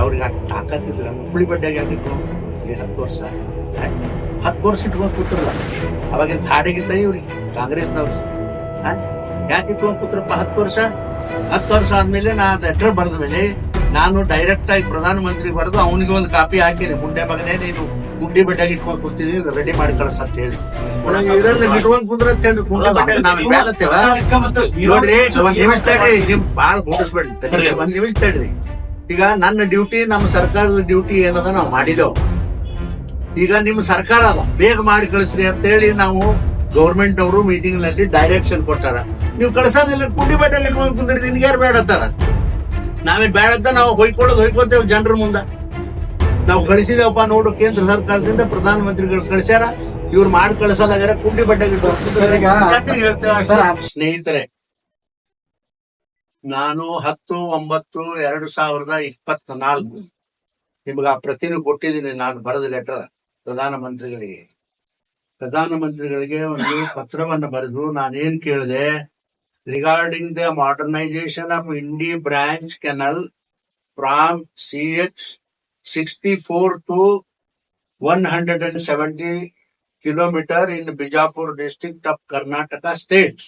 ಅವ್ರಿಗೆ ಅಷ್ಟು ತಾಕತ್ತಿದ್ರ ಹುಬ್ಬಳ್ಳಿ ಬಡ್ಡೆಗೆ ಆಗಿತ್ತು 10 ವರ್ಷ 10 ವರ್ಷ ಇಟ್ಕೊಂಡು ಕೂತ್ರಲ್ಲ. ಅವಾಗಿನ ಧಾಡೆಗಿಂತ ಇವ್ರಿಗೆ ಕಾಂಗ್ರೆಸ್ನವ್ರು ಯಾಕೆ ಇಟ್ಕೊಂಡು ಕೂತ್ರಪ್ಪ 10 ವರ್ಷ? 10 ವರ್ಷ ಆದ್ಮೇಲೆ ನಾ ಲೆಟರ್ ಬರೆದ ಮೇಲೆ ನಾನು ಡೈರೆಕ್ಟ್ ಆಗಿ ಪ್ರಧಾನಮಂತ್ರಿ ಬರೆದು ಅವನಿಗೆ ಒಂದು ಕಾಪಿ ಹಾಕಿನಿ, ಮುಂಡೆ ಮಗನೇ ನೀನು ಗುಡ್ಡಿ ಬಡ್ಡೆಗೆ ಇಟ್ಕೊಂಡು ಕೂತಿದೀನಿ, ರೆಡಿ ಮಾಡಿ ಕಳ್ಸ ಅಂತ ಹೇಳಿ. ಇದ್ರಲ್ಲಿ ಇಟ್ಕೊಂಡ್ ಕುಂದ್ರ ಗುಡ್ಡಿ ಬಡ್ಡೆಗೆ ನಾವ್ ಬೇಡತ್ತೇವ ನೋಡ್ರಿ. ಒಂದ್ ನಿಮಿಷ ತಡ್ರಿ, ನಿಮ್ ಬಾಳ ಗೋಡಿಸ್ಬೇಡ್ರಿ, ಒಂದ್ ನಿಮಿಷ ತಡ್ರಿ. ಈಗ ನನ್ನ ಡ್ಯೂಟಿ, ನಮ್ಮ ಸರ್ಕಾರದ ಡ್ಯೂಟಿ ಏನದ ನಾವು ಮಾಡಿದೆವು. ಈಗ ನಿಮ್ ಸರ್ಕಾರ ಅದ ಬೇಗ ಮಾಡಿ ಕಳಿಸ್ರಿ ಅಂತ ಹೇಳಿ ನಾವು ಗೌರ್ಮೆಂಟ್ ಅವರು ಮೀಟಿಂಗ್ ನಲ್ಲಿ ಡೈರೆಕ್ಷನ್ ಕೊಟ್ಟಾರ. ನೀವು ಕಳ್ಸೋದಿಲ್ಲ, ಗುಡ್ಡಿ ಬಡ್ಡೆಗೆ ಇಟ್ಕೊಂಡ್ ಕುಂದ್ರಿ, ನಿನ್ಗೆ ಯಾರು ಬೇಡತ್ತಾರ? ನಾವೇನ್ ಬೇಡತ್ತ ನಾವು ಹೊಯ್ಕೊಂತೇವೆ ಜನರ ಮುಂದ. ನಾವು ಕಳಿಸಿದೇವಪ್ಪ ನೋಡು, ಕೇಂದ್ರ ಸರ್ಕಾರದಿಂದ ಪ್ರಧಾನಮಂತ್ರಿಗಳು ಕಳಿಸ್ಯಾರ, ಇವ್ರು ಮಾಡಿ ಕಳಿಸೋದಾಗ್ಯಾರ, ಗುಡ್ಡಿ ಬಡ್ಡೆಗೆ ಸ್ನೇಹಿತರೆ, ನಾನು 10/9/2024 ನಿಮ್ಗ ಆ ಪ್ರತಿನೂ ಕೊಟ್ಟಿದ್ದೀನಿ. ನಾನು ಬರೆದ ಲೆಟರ್ ಪ್ರಧಾನಮಂತ್ರಿಗಳಿಗೆ ಒಂದು ಪತ್ರವನ್ನ ಬರೆದು ನಾನೇನ್ ಕೇಳಿದೆ, regarding the modernisation of Indi branch canal from CH 64 to 170 kilometer in Bijapur district of Karnataka state.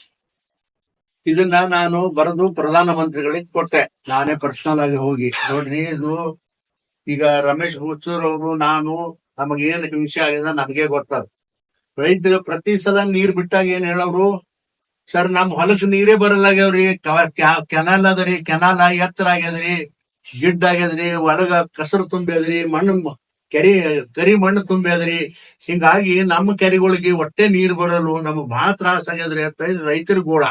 ಇದನ್ನ ನಾನು ಬರೆದು ಪ್ರಧಾನಮಂತ್ರಿಗಳಿಗೆ ಕೊಟ್ಟೆ, ನಾನೇ ಪರ್ಸನಲ್ ಆಗಿ ಹೋಗಿ. ನೋಡ್ರಿ, ಇದು ಈಗ ರಮೇಶ್ ಹುಚ್ಚೂರ್ ಅವರು ನಾನು ನಮಗೇನ್ ಹಿಂಸೆ ಆಗಿದೆ ನಮ್ಗೆ ಗೊತ್ತದ. ರೈತರು ಪ್ರತಿ ಸಲ ನೀರ್ ಬಿಟ್ಟಾಗ ಏನ್ ಹೇಳೋರು, ಸರ್ ನಮ್ ಹೊಲಕ್ ನೀರೇ ಬರಲಾಗ್ಯಾವ್ರಿ, ಕೆನಾಲ್ ಅದರಿ, ಕೆನಾಲ್ ಎತ್ತರ ಆಗ್ಯದ್ರಿ, ಗಿಡ್ಡ ಆಗ್ಯದ್ರಿ, ಒಳಗ ಕಸರು ತುಂಬ್ಯದ್ರಿ, ಮಣ್ಣು ಕರಿ ಮಣ್ಣು ತುಂಬ್ಯದ್ರಿ, ಹಿಂಗಾಗಿ ನಮ್ಮ ಕೆರೆಗಳಿಗೆ ಒಟ್ಟೆ ನೀರ್ ಬರಲು ನಮಗ್ ಬಹಳ ತ್ರಾಸ ಆಗ್ಯದ್ರಿ ಅಂತ ರೈತರ ಗೋಳ.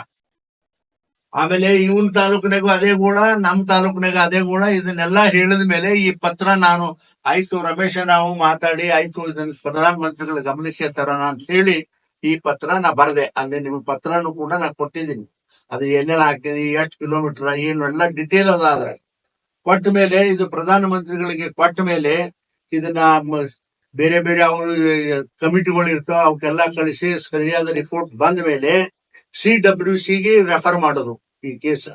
ಆಮೇಲೆ ಇವನ್ ತಾಲೂಕಿನಾಗ ಅದೇ ಗೋಳ, ನಮ್ ತಾಲೂಕಿನಾಗ ಅದೇ ಗೋಳ. ಇದನ್ನೆಲ್ಲಾ ಹೇಳಿದ ಮೇಲೆ ಈ ಪತ್ರ ನಾನು ಆಯ್ತು ರಮೇಶ ನಾವು ಮಾತಾಡಿ ಆಯ್ತು ಇದನ್ನ ಪ್ರಧಾನಮಂತ್ರಿಗಳ ಗಮನಕ್ಕೆ ತರೋಣ ಅಂತ ಹೇಳಿ ಈ ಪತ್ರ ನಾ ಬರ್ದೆ. ಅಂದ್ರೆ ನಿಮ್ಗೆ ಪತ್ರನು ಕೂಡ ನಾ ಕೊಟ್ಟಿದ್ದೀನಿ. ಅದು ಎಲ್ಲೆಲ್ಲ ಹಾಕ್ತೀನಿ, ಎಷ್ಟು ಕಿಲೋಮೀಟರ್, ಏನು ಎಲ್ಲ ಡಿಟೇಲ್ ಅದ. ಆದ್ರೆ ಕೊಟ್ಟ ಮೇಲೆ ಇದು ಪ್ರಧಾನಮಂತ್ರಿಗಳಿಗೆ ಕೊಟ್ಟ ಮೇಲೆ ಇದನ್ನ ಬೇರೆ ಬೇರೆ ಅವರು ಕಮಿಟಿಗಳು ಇರ್ತಾವ, ಅವಕ್ಕೆಲ್ಲಾ ಕಳಿಸಿ ಸರಿಯಾದ ರಿಪೋರ್ಟ್ ಬಂದ ಮೇಲೆ CWC ಗೆ ರೆಫರ್ ಮಾಡೋದು ಈ ಕೇಸ್.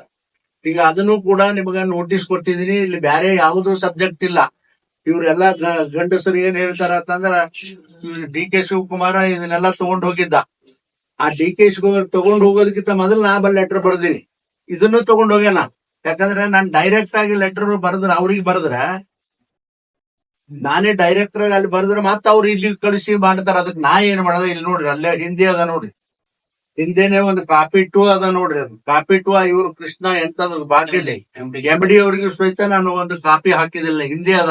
ಈಗ ಅದನ್ನು ಕೂಡ ನಿಮಗ ನೋಟಿಸ್ ಕೊಟ್ಟಿದೀನಿ. ಇಲ್ಲಿ ಬೇರೆ ಯಾವುದೋ ಸಬ್ಜೆಕ್ಟ್ ಇಲ್ಲ. ಇವ್ರೆಲ್ಲಾ ಗಂಡಸರು ಏನ್ ಹೇಳ್ತಾರ ಅಂತಂದ್ರ, DK ಶಿವಕುಮಾರ ಇದನ್ನೆಲ್ಲ ತಗೊಂಡ್ ಹೋಗಿದ್ದ. ಆ DK ಶಿವಕುಮಾರ್ ತಗೊಂಡ್ ಹೋಗೋದಕ್ಕಿಂತ ಮೊದಲು ನಾ ಲೆಟರ್ ಬರ್ದೀನಿ, ಇದನ್ನು ತಗೊಂಡ್ ಹೋಗ್ಯಾನ. ಯಾಕಂದ್ರೆ ನಾನ್ ಡೈರೆಕ್ಟ್ ಆಗಿ ಲೆಟರ್ ಬರೆದ್ರ, ಅವ್ರಿಗೆ ಬರೆದ್ರ, ನಾನೇ ಡೈರೆಕ್ಟರ್ ಆಗಿ ಅಲ್ಲಿ ಬರೆದ್ರೆ ಮತ್ತ ಅವ್ರು ಇಲ್ಲಿ ಕಳಿಸಿ ಮಾಡ್ತಾರ. ಅದಕ್ಕೆ ನಾ ಏನ್ ಮಾಡೋದ, ಇಲ್ಲಿ ನೋಡ್ರಿ ಅಲ್ಲೇ ಹಿಂದಿ ಅದ ನೋಡ್ರಿ, ಹಿಂದೇನೆ ಒಂದು ಕಾಪಿ 2 ಅದ ನೋಡ್ರಿ. ಅದು ಕಾಪಿ 2 ಇವ್ರು ಕೃಷ್ಣ ಎಂತದ ಭಾಗ್ಯಲಿ MD ಅವ್ರಿಗೆ ಸಹಿತ ನಾನು ಒಂದು ಕಾಪಿ ಹಾಕಿದಿಲ್ಲ, ಹಿಂದಿ ಅದ.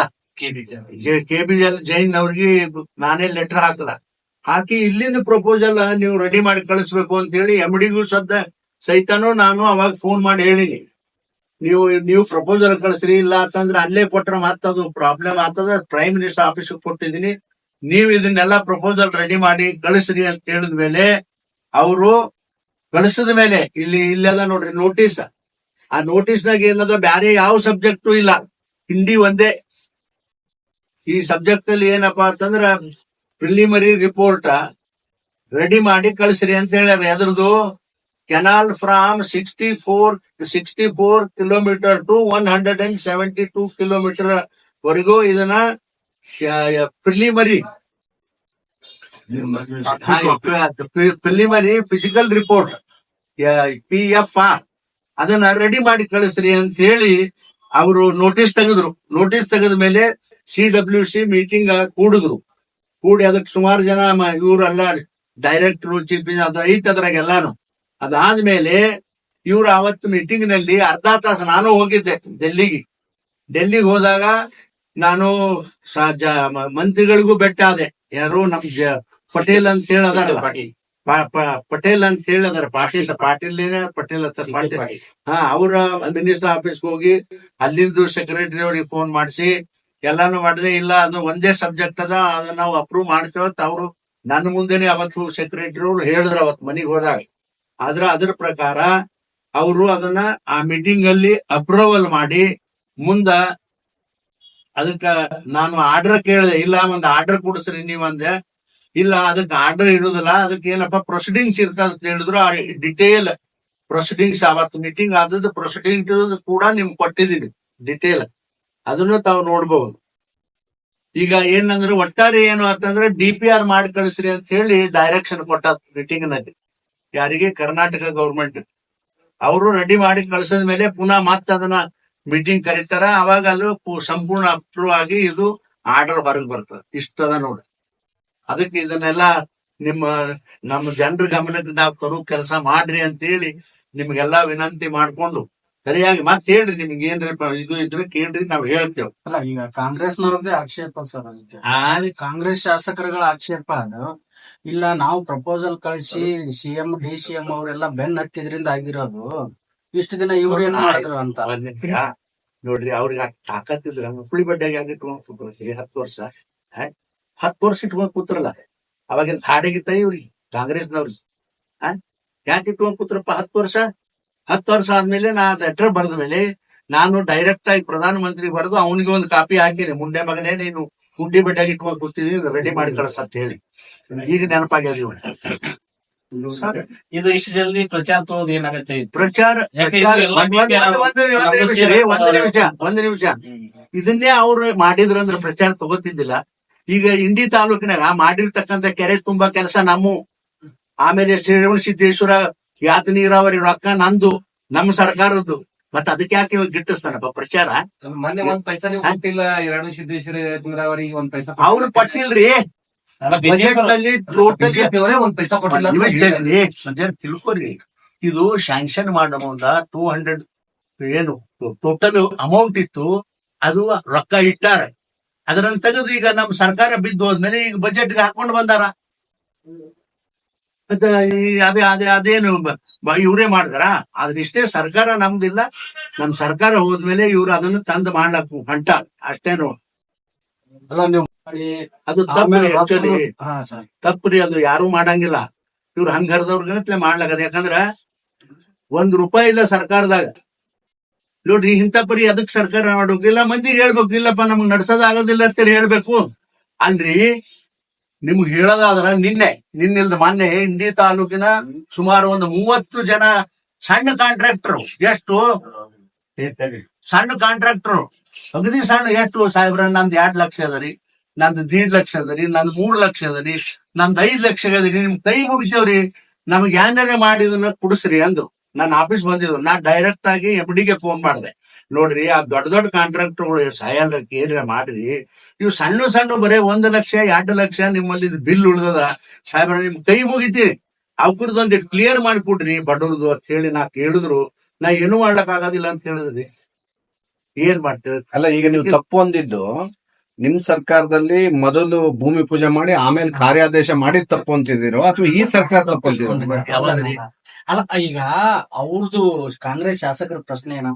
KB ಜೈನ್ ಅವ್ರಿಗೆ ನಾನೇ ಲೆಟರ್ ಹಾಕಿ ಇಲ್ಲಿಂದ ಪ್ರಪೋಸಲ್ ನೀವು ರೆಡಿ ಮಾಡಿ ಕಳಿಸ್ಬೇಕು ಅಂತ ಹೇಳಿ MDಗೂ ಸಹಿತನು ನಾನು ಅವಾಗ ಫೋನ್ ಮಾಡಿ ಹೇಳಿನಿ, ನೀವು ಪ್ರಪೋಸಲ್ ಕಳಿಸ್ರಿ, ಇಲ್ಲ ಅಂತಂದ್ರೆ ಅಲ್ಲೇ ಕೊಟ್ರೆ ಮತ್ತದು ಪ್ರಾಬ್ಲಮ್ ಆಗ್ತದ. ಪ್ರೈಮ್ ಮಿನಿಸ್ಟರ್ ಆಫೀಸ್ಗೆ ಕೊಟ್ಟಿದ್ದೀನಿ, ನೀವು ಇದನ್ನೆಲ್ಲ ಪ್ರಪೋಸಲ್ ರೆಡಿ ಮಾಡಿ ಕಳಿಸ್ರಿ ಅಂತ ಹೇಳಿದ್ಮೇಲೆ ಅವರು ಕಳಿಸಿದ ಮೇಲೆ ಇಲ್ಲದ ನೋಡ್ರಿ ನೋಟಿಸ್. ಆ ನೋಟಿಸ್ನಾಗ ಏನದ, ಬ್ಯಾರೆ ಯಾವ ಸಬ್ಜೆಕ್ಟು ಇಲ್ಲ, ಹಿಂದಿ ಒಂದೇ. ಈ ಸಬ್ಜೆಕ್ಟ್ ಅಲ್ಲಿ ಏನಪ್ಪಾ ಅಂತಂದ್ರ ಪ್ರಿಲಿಮಿನರಿ ರಿಪೋರ್ಟ್ ರೆಡಿ ಮಾಡಿ ಕಳಿಸ್ರಿ ಅಂತ ಹೇಳ್ಯಾರ. ಎದ್ರದು, canal from 64 kilometer to 172 kilometer ವರೆಗೂ ಇದನ್ನ ಪ್ರಿಲಿಮಿನರಿ ಫಿಸಿಕಲ್ ರಿಪೋರ್ಟ್ PFR ಅದನ್ನ ರೆಡಿ ಮಾಡಿ ಕಳಿಸ್ರಿ ಅಂತ ಹೇಳಿ ಅವರು ನೋಟಿಸ್ ತೆಗೆದ್ರು. ನೋಟಿಸ್ ತೆಗೆದ ಮೇಲೆ CWC ಮೀಟಿಂಗ್ ಕೂಡಿ ಅದಕ್ಕೆ ಸುಮಾರು ಜನ ಇವರೆಲ್ಲ ಡೈರೆಕ್ಟರ್, ಚೀಫ್ ಅದು ಐತ್ ಅದ್ರಾಗ ಎಲ್ಲಾನು. ಅದಾದ್ಮೇಲೆ ಇವ್ರು ಅವತ್ತು ಮೀಟಿಂಗ್ ನಲ್ಲಿ ಅರ್ಧ ತಾಸು ನಾನು ಹೋಗಿದ್ದೆ ಡೆಲ್ಲಿಗೆ ಹೋದಾಗ ನಾನು ಮಂತ್ರಿಗಳಿಗೂ ಭೇಟಿ ಆದೆ. ಯಾರು ನಮ್ ಪಟೇಲ್ ಅಂತ ಹೇಳದಾರಲ್ಲ, ಪಟೇಲ್ ಅಂತ ಹೇಳಿದಾರೆ, ಪಾಟೀಲ್ ಪಟೇಲ್ ಅವ್ರ ಮಿನಿಸ್ಟರ್ ಆಫೀಸ್ಗೆ ಹೋಗಿ ಅಲ್ಲಿಂದು ಸೆಕ್ರೆಟರಿ ಅವ್ರಿಗೆ ಫೋನ್ ಮಾಡಿಸಿ ಎಲ್ಲಾನು ಮಾಡಿದೆ. ಇಲ್ಲ ಅದು ಒಂದೇ ಸಬ್ಜೆಕ್ಟ್ ಅದ, ಅದನ್ನ ನಾವು ಅಪ್ರೂವ್ ಮಾಡ್ತೇವತ್ ಅವ್ರು ನನ್ನ ಮುಂದೆನೆ ಅವತ್ತು ಸೆಕ್ರೆಟರಿ ಅವ್ರು ಹೇಳಿದ್ರು ಅವತ್ ಮನೆಗೆ ಹೋದಾಗ. ಆದ್ರೆ ಅದ್ರ ಪ್ರಕಾರ ಅವರು ಅದನ್ನ ಆ ಮೀಟಿಂಗ್ ಅಲ್ಲಿ ಅಪ್ರೂವಲ್ ಮಾಡಿ ಮುಂದ ಅದಕ್ಕ ನಾನು ಆರ್ಡರ್ ಕೇಳಿದೆ. ಇಲ್ಲ ಒಂದು ಆರ್ಡರ್ ಕೊಡಿಸ್ರಿ ನೀವಂದೆ. ಇಲ್ಲ ಅದಕ್ಕೆ ಆರ್ಡರ್ ಇರುದಿಲ್ಲ, ಅದಕ್ಕೆ ಏನಪ್ಪಾ ಪ್ರೊಸೀಡಿಂಗ್ಸ್ ಇರ್ತದ ಅಂತ ಹೇಳಿದ್ರು. ಆ ಡಿಟೇಲ್ ಪ್ರೊಸೀಡಿಂಗ್ಸ್ ಅವತ್ತು ಮೀಟಿಂಗ್ ಆದದ್ದು ಪ್ರೊಸೀಡಿಂಗ್ಸ್ ಕೂಡ ನಿಮ್ಗೆ ಕೊಟ್ಟಿದ್ದೀನಿ ಡಿಟೇಲ್. ಅದನ್ನು ತಾವು ನೋಡ್ಬಹುದು. ಈಗ ಏನಂದ್ರೆ ಒಟ್ಟಾರೆ ಏನು ಅಂತಂದ್ರೆ DPR ಮಾಡಿ ಕಳಿಸ್ರಿ ಅಂತ ಹೇಳಿ ಡೈರೆಕ್ಷನ್ ಕೊಟ್ಟ ಮೀಟಿಂಗ್ ನಲ್ಲಿ ಯಾರಿಗೆ, ಕರ್ನಾಟಕ ಗೌರ್ಮೆಂಟ್. ಅವರು ರೆಡಿ ಮಾಡಿ ಕಳಿಸಿದ ಮೇಲೆ ಪುನಃ ಮತ್ತೆ ಅದನ್ನ ಮೀಟಿಂಗ್ ಕರೀತಾರ. ಅವಾಗ ಅದು ಸಂಪೂರ್ಣ ಅಪ್ರೂವ್ ಆಗಿ ಇದು ಆರ್ಡರ್ ಹೊರಗೆ ಬರ್ತದೆ. ಇಷ್ಟದ ನೋಡಿ. ಅದಕ್ಕೆ ಇದನ್ನೆಲ್ಲ ನಮ್ಮ ಜನರ ಗಮನಕ್ಕೆ ನಾವು ತರೋ ಕೆಲಸ ಮಾಡ್ರಿ ಅಂತ ಹೇಳಿ ನಿಮ್ಗೆಲ್ಲಾ ವಿನಂತಿ ಮಾಡ್ಕೊಂಡು ಸರಿಯಾಗಿ ಮತ್ತೆ ಹೇಳ್ರಿ. ನಿಮ್ಗೆ ಏನ್ರಿ ಇದು ಇದ್ರೆ ಕೇಳ್ರಿ, ನಾವ್ ಹೇಳ್ತೇವೆ. ಅಲ್ಲ, ಈಗ ಕಾಂಗ್ರೆಸ್ನವ್ರದ್ದೇ ಆಕ್ಷೇಪ ಸರ್. ಕಾಂಗ್ರೆಸ್ ಶಾಸಕರುಗಳ ಆಕ್ಷೇಪ ಅದು ಇಲ್ಲ, ನಾವು ಪ್ರಪೋಸಲ್ ಕಳಿಸಿ CM DCM ಅವರೆಲ್ಲ ಬೆನ್ ಹತ್ತಿದ್ರಿಂದ ಆಗಿರೋದು, ಇಷ್ಟು ದಿನ ಇವ್ರು ಏನ್ ಮಾಡಿದ್ರು ಅಂತ. ನೋಡ್ರಿ, ಅವ್ರಿಗೆ ತಾಕತ್ತಿದ್ರ ಹುಳಿ ಬಡ್ಡೆಗೆ ಯಾಕೆ ಇಟ್ಕೊಂಡ್ ಕೂತ್ರು? 10 ವರ್ಷ 10 ವರ್ಷ ಇಟ್ಕೊಂಡ್ ಕೂತ್ರಲ್ಲ. ಅವಾಗಿನ ಹಾಡಿಗಿತ್ತ ಇವ್ರಿಗೆ ಕಾಂಗ್ರೆಸ್ನವ್ರಿಗೆ ಯಾಕೆ ಇಟ್ಕೊಂಡ್ ಕೂತ್ರಪ್ಪ 10 ವರ್ಷ? 10 ವರ್ಷ ಆದ್ಮೇಲೆ ನಾ ಲೆಟರ್ ಬರೆದ ಮೇಲೆ ನಾನು ಡೈರೆಕ್ಟ್ ಆಗಿ ಪ್ರಧಾನ ಮಂತ್ರಿ ಬರೆದು ಅವನಿಗೆ ಒಂದು ಕಾಪಿ ಹಾಕಿನಿ. ಮುಂದೆ ಮಗನೇ ನೀನು ಗುಡ್ಡಿ ಬಡ್ಡೆಗೆ ಇಟ್ಕೊಂಡ್ ಕೂತಿದೀನಿ, ರೆಡಿ ಮಾಡಿ ಕಳ್ಸಂತ ಹೇಳಿ. ಈಗ ನೆನಪಾಗ್ಯದ ಇವ್ರು. ಇದು ಇಷ್ಟು ಜಲ್ದಿ ಪ್ರಚಾರ ತೊಗೊಳೋದು ಏನಾಗತ್ತೆ? ಪ್ರಚಾರ ಒಂದು ನಿಮಿಷ ಇದನ್ನೇ ಅವ್ರು ಮಾಡಿದ್ರಂದ್ರ ಪ್ರಚಾರ ತಗೋತಿದ್ದಿಲ್ಲ. ಈಗ ಇಂಡಿ ತಾಲೂಕಿನಾಗ ಮಾಡಿರ್ತಕ್ಕಂಥ ಕೆರೆ ತುಂಬಾ ಕೆಲಸ ನಮ್ಮ, ಆಮೇಲೆ ಶ್ರೀರಮಣ ಸಿದ್ದೇಶ್ವರ ಯಾತ ನೀರಾವರಿ ರೊಕ್ಕ ನಂದು, ನಮ್ಮ ಸರ್ಕಾರದ್ದು. ಮತ್ತ ಅದಕ್ಕೆ ಯಾಕೆ ಇವಾಗ ಗಿಟ್ಟಿಸ್ತಾನಪ್ಪ ಪ್ರಚಾರ? ಮೊನ್ನೆ 1 ಪೈಸಾ ನೀವು ಕೊಟ್ಟಿಲ್ಲ, 2 ಸಿದ್ದೇಶ್ವರ ನೀರಾವರಿ 1 ಪೈಸಾ ಅವ್ರು ಕೊಟ್ಟಿಲ್ರಿ. ಬಜೆಟ್ ನಲ್ಲಿ ಟೋಟಲ್ 1 ಪೈಸಾ ಕೊಟ್ಟಿಲ್ಲ. ತಿಳ್ಕೊರಿ, ಇದು ಶಾಂಕ್ಷನ್ ಮಾಡೋ ಮುಂದ 200 ಏನು ಟೋಟಲ್ ಅಮೌಂಟ್ ಇತ್ತು, ಅದು ರೊಕ್ಕ ಇಟ್ಟಾರ. ಅದನ್ನ ತೆಗೆದು ಈಗ ನಮ್ ಸರ್ಕಾರ ಬಿದ್ದು ಹೋದ್ಮೇಲೆ ಈಗ ಬಜೆಟ್ಗೆ ಹಾಕೊಂಡು ಬಂದಾರ. ಮತ್ತೆ ಅದೇನು ಇವ್ರೇ ಮಾಡಿದಾರ? ಆದ್ರೆ ಇಷ್ಟೇ, ಸರ್ಕಾರ ನಮ್ದಿಲ್ಲ. ನಮ್ ಸರ್ಕಾರ ಹೋದ್ಮೇಲೆ ಇವ್ರು ಅದನ್ನ ತಂದು ಮಾಡ್ಲಕ್ ಹೊಂಟ ಅಷ್ಟೇನು. ಅದು ತಪ್ಪುರಿ, ಅದು ಯಾರು ಮಾಡಂಗಿಲ್ಲ. ಇವ್ರು ಹಂಗರ್ದವ್ರಿಗತ್ಲೆ ಮಾಡ್ಲಾಗದ. ಯಾಕಂದ್ರ ₹1 ಇಲ್ಲ ಸರ್ಕಾರದಾಗ. ನೋಡ್ರಿ, ಇಂಥ ಪರಿ ಅದಕ್ ಸರ್ಕಾರ ಮಾಡೋಕಿಲ್ಲ. ಮಂದಿಗೆ ಹೇಳ್ಬೇಕು, ಇಲ್ಲಪ್ಪ ನಮಗ್ ನಡ್ಸೋದ್ ಆಗೋದಿಲ್ಲ ಅಂತ ಹೇಳ್ಬೇಕು ಅಲ್ರಿ. ನಿಮ್ಗ್ ಹೇಳೋದಾದ್ರ ನಿನ್ನಿಲ್ದ ಮೊನ್ನೆ ಇಂಡಿ ತಾಲೂಕಿನ ಸುಮಾರು ಒಂದು 30 ಜನ ಸಣ್ಣ ಕಾಂಟ್ರಾಕ್ಟರ್. ಎಷ್ಟು ಸಣ್ಣ ಕಾಂಟ್ರಾಕ್ಟರ್, ಅಗದಿ ಸಣ್ಣ. ಎಷ್ಟು ಸಾಹೇಬ್ರ? ನಂದು 2 ಲಕ್ಷ ಅದರಿ, ನಂದು 1.5 ಲಕ್ಷ ಅದರಿ, ನಂದು 3 ಲಕ್ಷ ಅದರಿ, ನಂದು 5 ಲಕ್ಷ ಅದರಿ. ನಿಮ್ ಕೈ ಮುಗಿತೇವ್ರಿ, ನಮ್ಗೆ ಏನಾರೇ ಮಾಡಿದನ್ನ ಕುಡಿಸ್ರಿ ಅಂದ್ರು. ನಾನು ಆಫೀಸ್ ಬಂದಿದ್ರು. ನಾ ಡೈರೆಕ್ಟ್ ಆಗಿ MD ಗೆ ಫೋನ್ ಮಾಡಿದೆ. ನೋಡ್ರಿ, ಆ ದೊಡ್ಡ ದೊಡ್ಡ ಕಾಂಟ್ರಾಕ್ಟರ್ಗಳು ಸಾಯಲ್ಲಕ್ಕೆ ಏನಾರ ಮಾಡ್ರಿ. ಇವು ಸಣ್ಣ ಸಣ್ಣ ಬರೇ 1 ಲಕ್ಷ 2 ಲಕ್ಷ ನಿಮ್ಮಲ್ಲಿ ಬಿಲ್ ಉಳ್ದದ ಸಾಹೇಬ್ರ, ನಿಮ್ ಕೈ ಮುಗಿತೀರಿ. ಅವ್ರದೊಂದಿಟ್ಟು ಕ್ಲಿಯರ್ ಮಾಡಿಕೊಡ್ರಿ ಬಡವ್ರದು ಅಂತ ಹೇಳಿ ನಾ ಕೇಳಿದ್ರು. ನಾ ಏನು ಮಾಡ್ಲಕ್ ಆಗೋದಿಲ್ಲ ಅಂತ ಹೇಳಿದ್ರಿ. ಏನ್ ಮಾಡ್ತೇವೆ? ಅಲ್ಲ, ಈಗ ನೀವು ತಪ್ಪು ಅಂದಿದ್ದು ನಿಮ್ ಸರ್ಕಾರದಲ್ಲಿ ಮೊದಲು ಭೂಮಿ ಪೂಜೆ ಮಾಡಿ ಆಮೇಲೆ ಕಾರ್ಯಾದೇಶ ಮಾಡಿ ತಪ್ಪು ಅಂತಿದ್ದೀರೋ ಅಥವಾ ಈ ಸರ್ಕಾರ ತಪ್ಪು ಅಂತಿದ್ದೀರೋ? ಅಲ್ಲ, ಈಗ ಅವ್ರದ್ದು ಕಾಂಗ್ರೆಸ್ ಶಾಸಕರ ಪ್ರಶ್ನೆ ಏನ,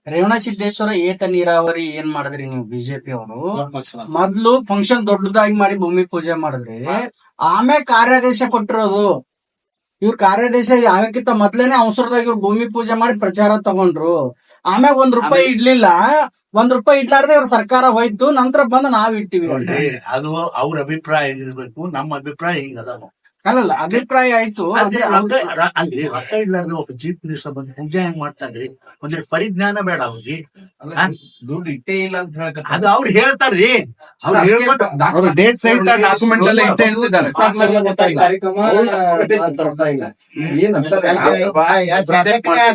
ರೇವಣ ಸಿದ್ದೇಶ್ವರ ಏತ ನೀರಾವರಿ ಏನ್ ಮಾಡಿದ್ರಿ ನೀವು ಬಿಜೆಪಿ ಅವರು? ಮೊದ್ಲು ಫಂಕ್ಷನ್ ದೊಡ್ಡದಾಗಿ ಮಾಡಿ ಭೂಮಿ ಪೂಜೆ ಮಾಡಿದ್ರಿ, ಆಮೇಲೆ ಕಾರ್ಯಾದೇಶ ಕೊಟ್ಟಿರೋದು. ಇವ್ರ ಕಾರ್ಯಾದೇಶ ಆಗಕ್ಕಿಂತ ಮೊದ್ಲೇನೆ ಅವಸರದಾಗ ಇವ್ರು ಭೂಮಿ ಪೂಜೆ ಮಾಡಿ ಪ್ರಚಾರ ತಗೊಂಡ್ರು. ಆಮ್ಯಾಗ ₹1 ಇಡ್ಲಿಲ್ಲ. ₹1 ಇಡ್ಲಾರ್ದೆ ಇವ್ರ ಸರ್ಕಾರ ಹೋಯ್ತು. ನಂತರ ಬಂದು ನಾವ್ ಇಟ್ಟಿವಿ. ಅದು ಅವ್ರ ಅಭಿಪ್ರಾಯ ಇರ್ಬೇಕು, ನಮ್ಮ ಅಭಿಪ್ರಾಯ ಹಿಂಗದ. ಅಲ್ಲಲ್ಲ, ಅಭಿಪ್ರಾಯ ಆಯ್ತು. ಅಲ್ರಿ, ರೊಕ್ಕ ಇಡ್ಲಾರ್ದೆ ಒಬ್ಬ ಚೀಫ್ ಮಿನಿಸ್ಟರ್ ಬಂದು ಪೂಜೆ ಹೆಂಗ್ ಮಾಡ್ತಾರ್ರಿ? ಒಂದಿಷ್ಟು ಪರಿಜ್ಞಾನ ಬೇಡ ಅವ್ರಿಗೆ? ದುಡ್ಡು ಇಟ್ಟೇ ಇಲ್ಲ ಅಂತ ಹೇಳಕ್ ಅದು ಅವ್ರು ಹೇಳ್ತಾರ್ರಿ. ಅವ್ರು ಡೇಟ್ ಸಹಿತ ಡಾಕ್ಯುಮೆಂಟ್ ಎಲ್ಲ ಇಟ್ಟೆ ಹೇಳ್ತಿದ್ದಾರೆ.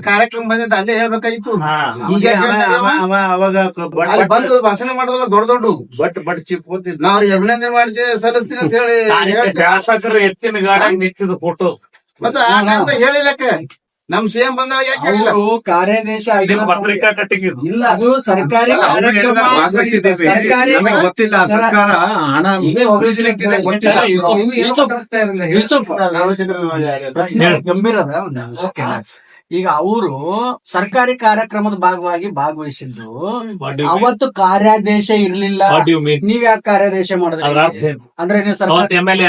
ಕಾರ್ಯಕ್ರಮ ಬಂದಿದ್ದ ಅಲ್ಲೇ ಹೇಳ್ಬೇಕಾಯ್ತು. ಅವಾಗ ಬಂದು ಭಾಷಣ ಮಾಡಿದಲ್ಲ ದೊಡ್ಡ ಬಟ್ ಚೀಫ್ ಓದ್ತಿದ್ ನಾವ್ ಅಭಿನಂದನೆ ಮಾಡ್ತೀವಿ, ಸಲ್ಲಿಸ್ತೀನಿ ಅಂತ ಹೇಳಿ ಶಾಸಕರು ಎತ್ತಿನ ಗಾಡಿ ನಿಂತಿದ್ದು ಫೋಟೋ ಮತ್ತೆ ಹೇಳಿಲ್ಲಕ್ಕೆ ನಮ್ CM ಬಂದಾಗ ಯಾಕೆ ಹೇಳಿಲ್ಲ? ಕಾರ್ಯಾದೇಶ ಪತ್ರಿಕಾ ಕಟ್ಟಿಂಗ್ ಇಲ್ಲ, ಅದು ಸರ್ಕಾರಿ ಕಾರ್ಯಕ್ರಮ. ಗೊತ್ತಿಲ್ಲ, ಸರ್ಕಾರ ಹಣ ಗಂಭೀರದ. ಈಗ ಅವರು ಸರ್ಕಾರಿ ಕಾರ್ಯಕ್ರಮದ ಭಾಗವಾಗಿ ಭಾಗವಹಿಸಿದ್ದು, ಅವತ್ತು ಕಾರ್ಯಾದೇಶ ಇರ್ಲಿಲ್ಲ. ನೀವ್ ಯಾಕೆ ಕಾರ್ಯಾದೇಶ ಮಾಡಿದ್ರಿ? ಅಂದ್ರೆ ನೀವು ಸರ್ಕಾರ MLA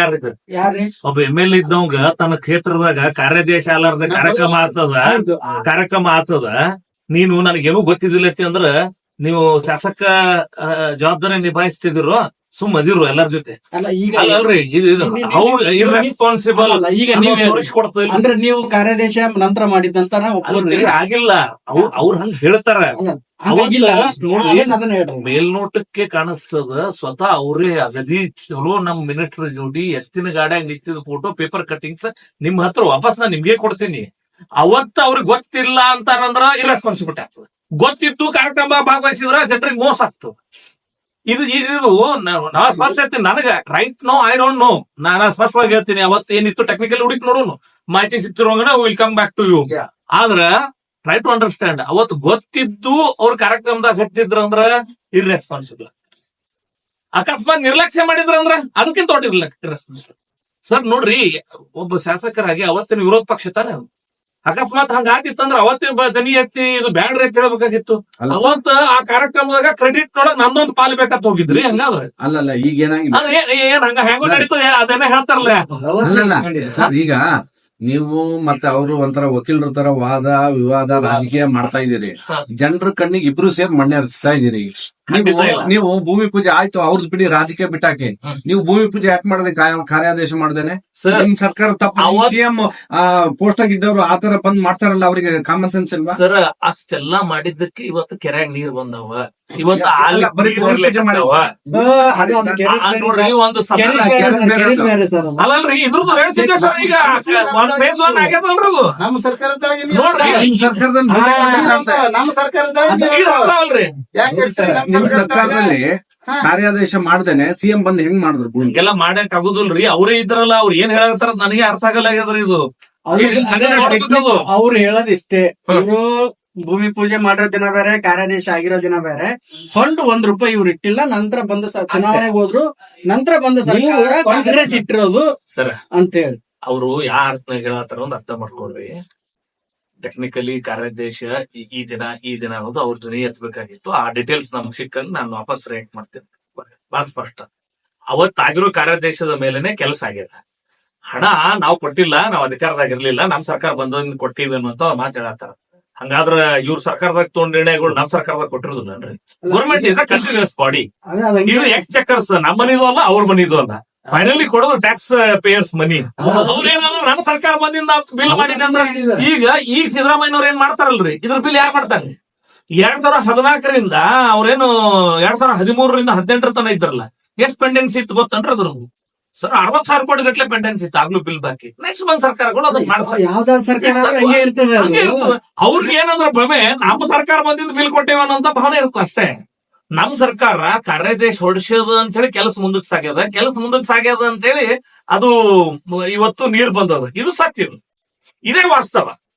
ಯಾರ್ರಿ? ಒಬ್ಬ MLA ಇದ್ದವಂಗ ತನ್ನ ಕ್ಷೇತ್ರದಾಗ ಕಾರ್ಯಾದೇಶ ಅಲ್ಲಾರ್ದ ಕಾರ್ಯಕ್ರಮ ಆತದ. ನೀನು ನನಗೇನು ಗೊತ್ತಿದ್ದಿಲ್ಲ ಅಂದ್ರ ನೀವು ಶಾಸಕ ಜವಾಬ್ದಾರಿ ನಿಭಾಯಿಸ್ತಿದ್ರು, ಸುಮ್ಮದಿರು ಎಲ್ಲರ ಜೊತೆ. ಅಲ್ಲ, ಈಗ ಅಲ್ರಿ ಇರ್ರೆಸ್ಪಾನ್ಸಿಬಲ್. ಈಗ ಅಂದ್ರೆ ನೀವು ಕಾರ್ಯಾದೇಶ ನಂತರ ಮಾಡಿದಂತ ಆಗಿಲ್ಲ, ಅವ್ರು ಹಂಗ ಹೇಳ್ತಾರ. ಹಂಗಾಗಿಲ್ಲ. ನೋಡಿ, ಅದನ್ನ ಹೇಳ್ರಿ. ಮೇಲ್ನೋಟಕ್ಕೆ ಕಾಣಿಸ್ತದ ಸ್ವತಃ ಅವರೇ ಅಗದಿ ಚಲೋ ನಮ್ ಮಿನಿಸ್ಟರ್ ಜೋಡಿ ಎತ್ತಿನ ಗಾಡ್ಯಾಗ ನಿಂತಿದ ಫೋಟೋ ಪೇಪರ್ ಕಟಿಂಗ್ಸ್ ನಿಮ್ ಹತ್ರ ವಾಪಸ್ ನಾ ನಿಮ್ಗೆ ಕೊಡ್ತೀನಿ. ಅವತ್ತ ಅವ್ರಿಗೆ ಗೊತ್ತಿಲ್ಲ ಅಂತಾರಂದ್ರ ಇರೆಸ್ಪಾನ್ಸಿಬಿಲಿಟಿ ಆಗ್ತದೆ. ಗೊತ್ತಿತ್ತು ಕಾರ್ಯಕ್ರಮ ಭಾಗವಹಿಸಿದ್ರ ಜನರಿಗೆ ಮೋಸ ಆಗ್ತದೆ. ಇದು ನಾ ಸ್ಪಷ್ಟ ಹೇಳ್ತೀನಿ. ನನಗ right no I don't know. ನಾನು ಸ್ಪಷ್ಟವಾಗಿ ಹೇಳ್ತೀನಿ. ಅವತ್ತು ಏನಿತ್ತು ಟೆಕ್ನಿಕಲ್ ಹುಡುಕಿ ನೋಡೋನು, ಮಾಹಿತಿ ಸಿಕ್ತಿರೋಂಗನ will come back to you. ಆದ್ರ ಟ್ರೈ ಟು ಅಂಡರ್ಸ್ಟ್ಯಾಂಡ್. ಅವತ್ತು ಗೊತ್ತಿದ್ದು ಅವ್ರ ಕಾರ್ಯಕ್ರಮದಾಗ ಹತ್ತಿದ್ರಂದ್ರ ಇರ್ರೆಸ್ಪಾನ್ಸಿಬಲ್. ಅಕಸ್ಮಾತ್ ನಿರ್ಲಕ್ಷ್ಯ ಮಾಡಿದ್ರಂದ್ರ ಅದಕ್ಕಿಂತ ದೊಡ್ಡ ಇರ್ರೆಸ್ಪಾನ್ಸಿಬಲ್. ಸರ್ ನೋಡ್ರಿ, ಒಬ್ಬ ಶಾಸಕರಾಗಿ ಅವತ್ತಿನ ವಿರೋಧ ಪಕ್ಷ ತಾನೆ. ಅಕಸ್ಮಾತ್ ಹಂಗ ಆಗಿತ್ತಂದ್ರ ಅವತ್ತಿನ ದನಿ ಎತ್ತಿ ಇದು ಬ್ಯಾಡ್ರಿ ಅಂತ ಹೇಳ್ಬೇಕಾಗಿತ್ತು. ಅವತ್ತ ಆ ಕಾರ್ಯಕ್ರಮದಾಗ ಕ್ರೆಡಿಟ್ ನೋಡಕ್ ನಂದೊಂದು ಪಾಲ್ ಬೇಕಂತ ಹೋಗಿದ್ರಿ. ಹಂಗಾದ್ರೆ ಅಲ್ಲಲ್ಲ ಈಗ ಏನಾಗಿದೆ ಏನ್ ಹಂಗ ಹೆಂಗೋ ನಡೀತದೆ ಅದನ್ನ ಹೇಳ್ತಾರಲ್ಲ. ಅಲ್ಲಲ್ಲ ಸರ್, ಈಗ ನೀವು ಮತ್ತೆ ಅವರು ಒಂಥರ ವಕೀಲರ ತರ ವಾದ ವಿವಾದ ರಾಜಕೀಯ ಮಾಡ್ತಾ ಇದೀರಿ. ಜನರ ಕಣ್ಣಿಗೆ ಇಬ್ರು ಸೇರಿ ಮಣ್ಣೆ ಹರಿಸ್ತಾ ಇದೀರಿ. ನೀವು ಭೂಮಿ ಪೂಜೆ ಆಯ್ತು, ಅವ್ರದ್ದು ಬಿಡಿ, ರಾಜಕೀಯ ಬಿಟ್ಟಾಕಿ. ನೀವು ಭೂಮಿ ಪೂಜೆ ಯಾಕೆ ಮಾಡಿದ್ರೆ ಕಾರ್ಯಾದೇಶ ಮಾಡ್ದೇನೆ? ನಿಮ್ ಸರ್ಕಾರ ತಪ್ಪು. ಸಿಎಂ ಪೋಸ್ಟ್ ಆಗಿದ್ದವ್ರು ಆತರ ಬಂದ್ ಮಾಡ್ತಾರಲ್ಲ, ಅವ್ರಿಗೆ ಕಾಮನ್ ಸೆನ್ಸ್ ಇಲ್ವಾ? ಸರ್ ಅಷ್ಟೆಲ್ಲ ಮಾಡಿದ್ದಕ್ಕೆ ಇವತ್ತು ಕೆರೆಯಾಗ ನೀರ್ ಬಂದವ. ಇವತ್ತು ಬರೀ ಭೂಮಿ ಪೂಜೆ ಮಾಡಿವ. ಅಲ್ಲಲ್ರಿ, ಇದ್ರದ್ದು ಹೇಳ್ತಿದ್ದೆ ಸರ್. ಈಗ ಫೇಸ್ 1 ಆಗ್ಯದಲ್ರಿ ಅದು. ನಮ್ಮ ಸರ್ಕಾರದಾಗ ನೋಡ್ರಿ, ನಿಮ್ ಸರ್ಕಾರದಲ್ಲಿ ನಮ್ಮ ಸರ್ಕಾರದಾಗ ಅಲ್ರಿ ನಿಮ್ ಸರ್ಕಾರದಲ್ಲಿ ಕಾರ್ಯಾದೇಶ ಮಾಡ್ದೇನೆ ಸಿಎಂ ಬಂದ್ ಹೆಂಗ್ ಮಾಡಿದ್ರು? ಹಿಂಗೆಲ್ಲ ಮಾಡಕ್ ಆಗುದಿಲ್ರಿ. ಅವರೇ ಇದ್ರಲ್ಲ, ಅವ್ರು ಏನ್ ಹೇಳತ್ತಾರ ನನಗೆ ಅರ್ಥ ಆಗಲ್ಲ ಆಗ್ಯದ್ರಿ ಇದು. ಅವ್ರು ಹೇಳೋದಿಷ್ಟೇ, ಇವರು ಭೂಮಿ ಪೂಜೆ ಮಾಡಿರೋ ದಿನ ಬೇರೆ, ಕಾರ್ಯಾದೇಶ ಆಗಿರೋ ದಿನ ಬೇರೆ. ಫಂಡ್ ₹1 ಇವ್ರು ಇಟ್ಟಿಲ್ಲ. ನಂತರ ಬಂದ ಚುನಾವಣೆಗೆ ಹೋದ್ರು, ನಂತರ ಬಂದ ಸರ್ಕಾರ ಕಾಂಗ್ರೆಸ್ ಇಟ್ಟಿರೋದು ಸರ್ ಅಂತ ಹೇಳಿ ಅವರು ಯಾವ ಅರ್ಥ ಹೇಳತ್ತಾರ ಒಂದು ಅರ್ಥ ಮಾಡ್ಕೊಳ್ರಿ. ಟೆಕ್ನಿಕಲಿ ಕಾರ್ಯಾದೇಶ ಈ ದಿನ ಅನ್ನೋದು ಅವ್ರ ಧ್ವನಿ ಎತ್ತಬೇಕಾಗಿತ್ತು. ಆ ಡೀಟೇಲ್ಸ್ ನಮ್ಗೆ ಸಿಕ್ಕಂಗ್ ನಾನು ವಾಪಸ್ ರೇಟ್ ಮಾಡ್ತೇನೆ. ಬಹಳ ಸ್ಪಷ್ಟ. ಅವತ್ತಾಗಿರೋ ಕಾರ್ಯಾದೇಶದ ಮೇಲೆನೆ ಕೆಲಸ ಆಗ್ಯದ. ಹಣ ನಾವು ಕೊಟ್ಟಿಲ್ಲ, ನಾವು ಅಧಿಕಾರದಾಗಿರ್ಲಿಲ್ಲ, ನಮ್ ಸರ್ಕಾರ ಬಂದ ಕೊಟ್ಟಿವಿ ಅನ್ನುವಂತ ಮಾತು ಹೇಳತ್ತಾರ. ಹಂಗಾದ್ರ ಇವ್ರ ಸರ್ಕಾರದಾಗ ತೊಗೊಂಡ ನಿರ್ಣಯಗಳು ನಮ್ ಸರ್ಕಾರದಾಗ ಕೊಟ್ಟಿರೋದಿಲ್ಲನ್ರಿ. Government is a continuous body. ಇದು ಎಕ್ಸ್ಚೆಕರ್ಸ್ ನಮ್ಮ ಮನಿದು ಅಲ್ಲ, ಅವ್ರ ಮನಿದು ಅಲ್ಲ. ಫೈನಲಿ ಕೊಡೋದು ಟ್ಯಾಕ್ಸ್ ಪೇಯರ್ಸ್ ಮನಿ. ಅವ್ರೇನಾದ್ರು ನನ್ನ ಸರ್ಕಾರ ಬಂದಿಂದ ಬಿಲ್ ಮಾಡಿದೆ ಅಂದ್ರೆ ಈಗ ಸಿದ್ದರಾಮಯ್ಯನವ್ರು ಏನ್ ಮಾಡ್ತಾರಲ್ರಿ, ಇದ್ರ ಬಿಲ್ ಯಾರು ಮಾಡ್ತಾರೆ? 2014ರಿಂದ ಅವ್ರೇನು 2013ರಿಂದ 18 ತನ ಇದ್ರಲ್ಲ, ಎಷ್ಟು ಪೆಂಡೆನ್ಸಿ ಇತ್ತು ಗೊತ್ತನ್ರಿ ಅದ್ರದ್ದು? ಸರ್ 60,000 ಕೋಟಿ ಗಟ್ಲೆ ಪೆಂಡೆನ್ಸಿ ಇತ್ತು ಆಗ್ಲೂ ಬಿಲ್ ಬಾಕಿ. ನೆಕ್ಸ್ಟ್ ಬಂದ್ ಸರ್ಕಾರಗಳು ಅದನ್ನ ಮಾಡ್ತಾರೆ. ಯಾವ್ದಾದ್ರು ಸರ್ಕಾರ ಅವ್ರಿಗೆ ಏನಾದ್ರು ಭ್ರಮೆ, ನಮ್ಮ ಸರ್ಕಾರ ಬಂದಿಂದ ಬಿಲ್ ಕೊಟ್ಟೇವ ಅನ್ನೋಂತ ಭಾವನೆ ಇರುತ್ತೆ ಅಷ್ಟೇ. ನಮ್ ಸರ್ಕಾರ ಕಾರ್ಯಾದೇಶ ಹೊಡಿಸೋದು ಅಂತ ಹೇಳಿ ಕೆಲಸ ಮುಂದಕ್ಕೆ ಸಾಗ್ಯದ ಅಂತ ಹೇಳಿ ಅದು ಇವತ್ತು ನೀರ್ ಬಂದದ. ಇದು ಸತ್ಯ, ಇದೇ ವಾಸ್ತವ.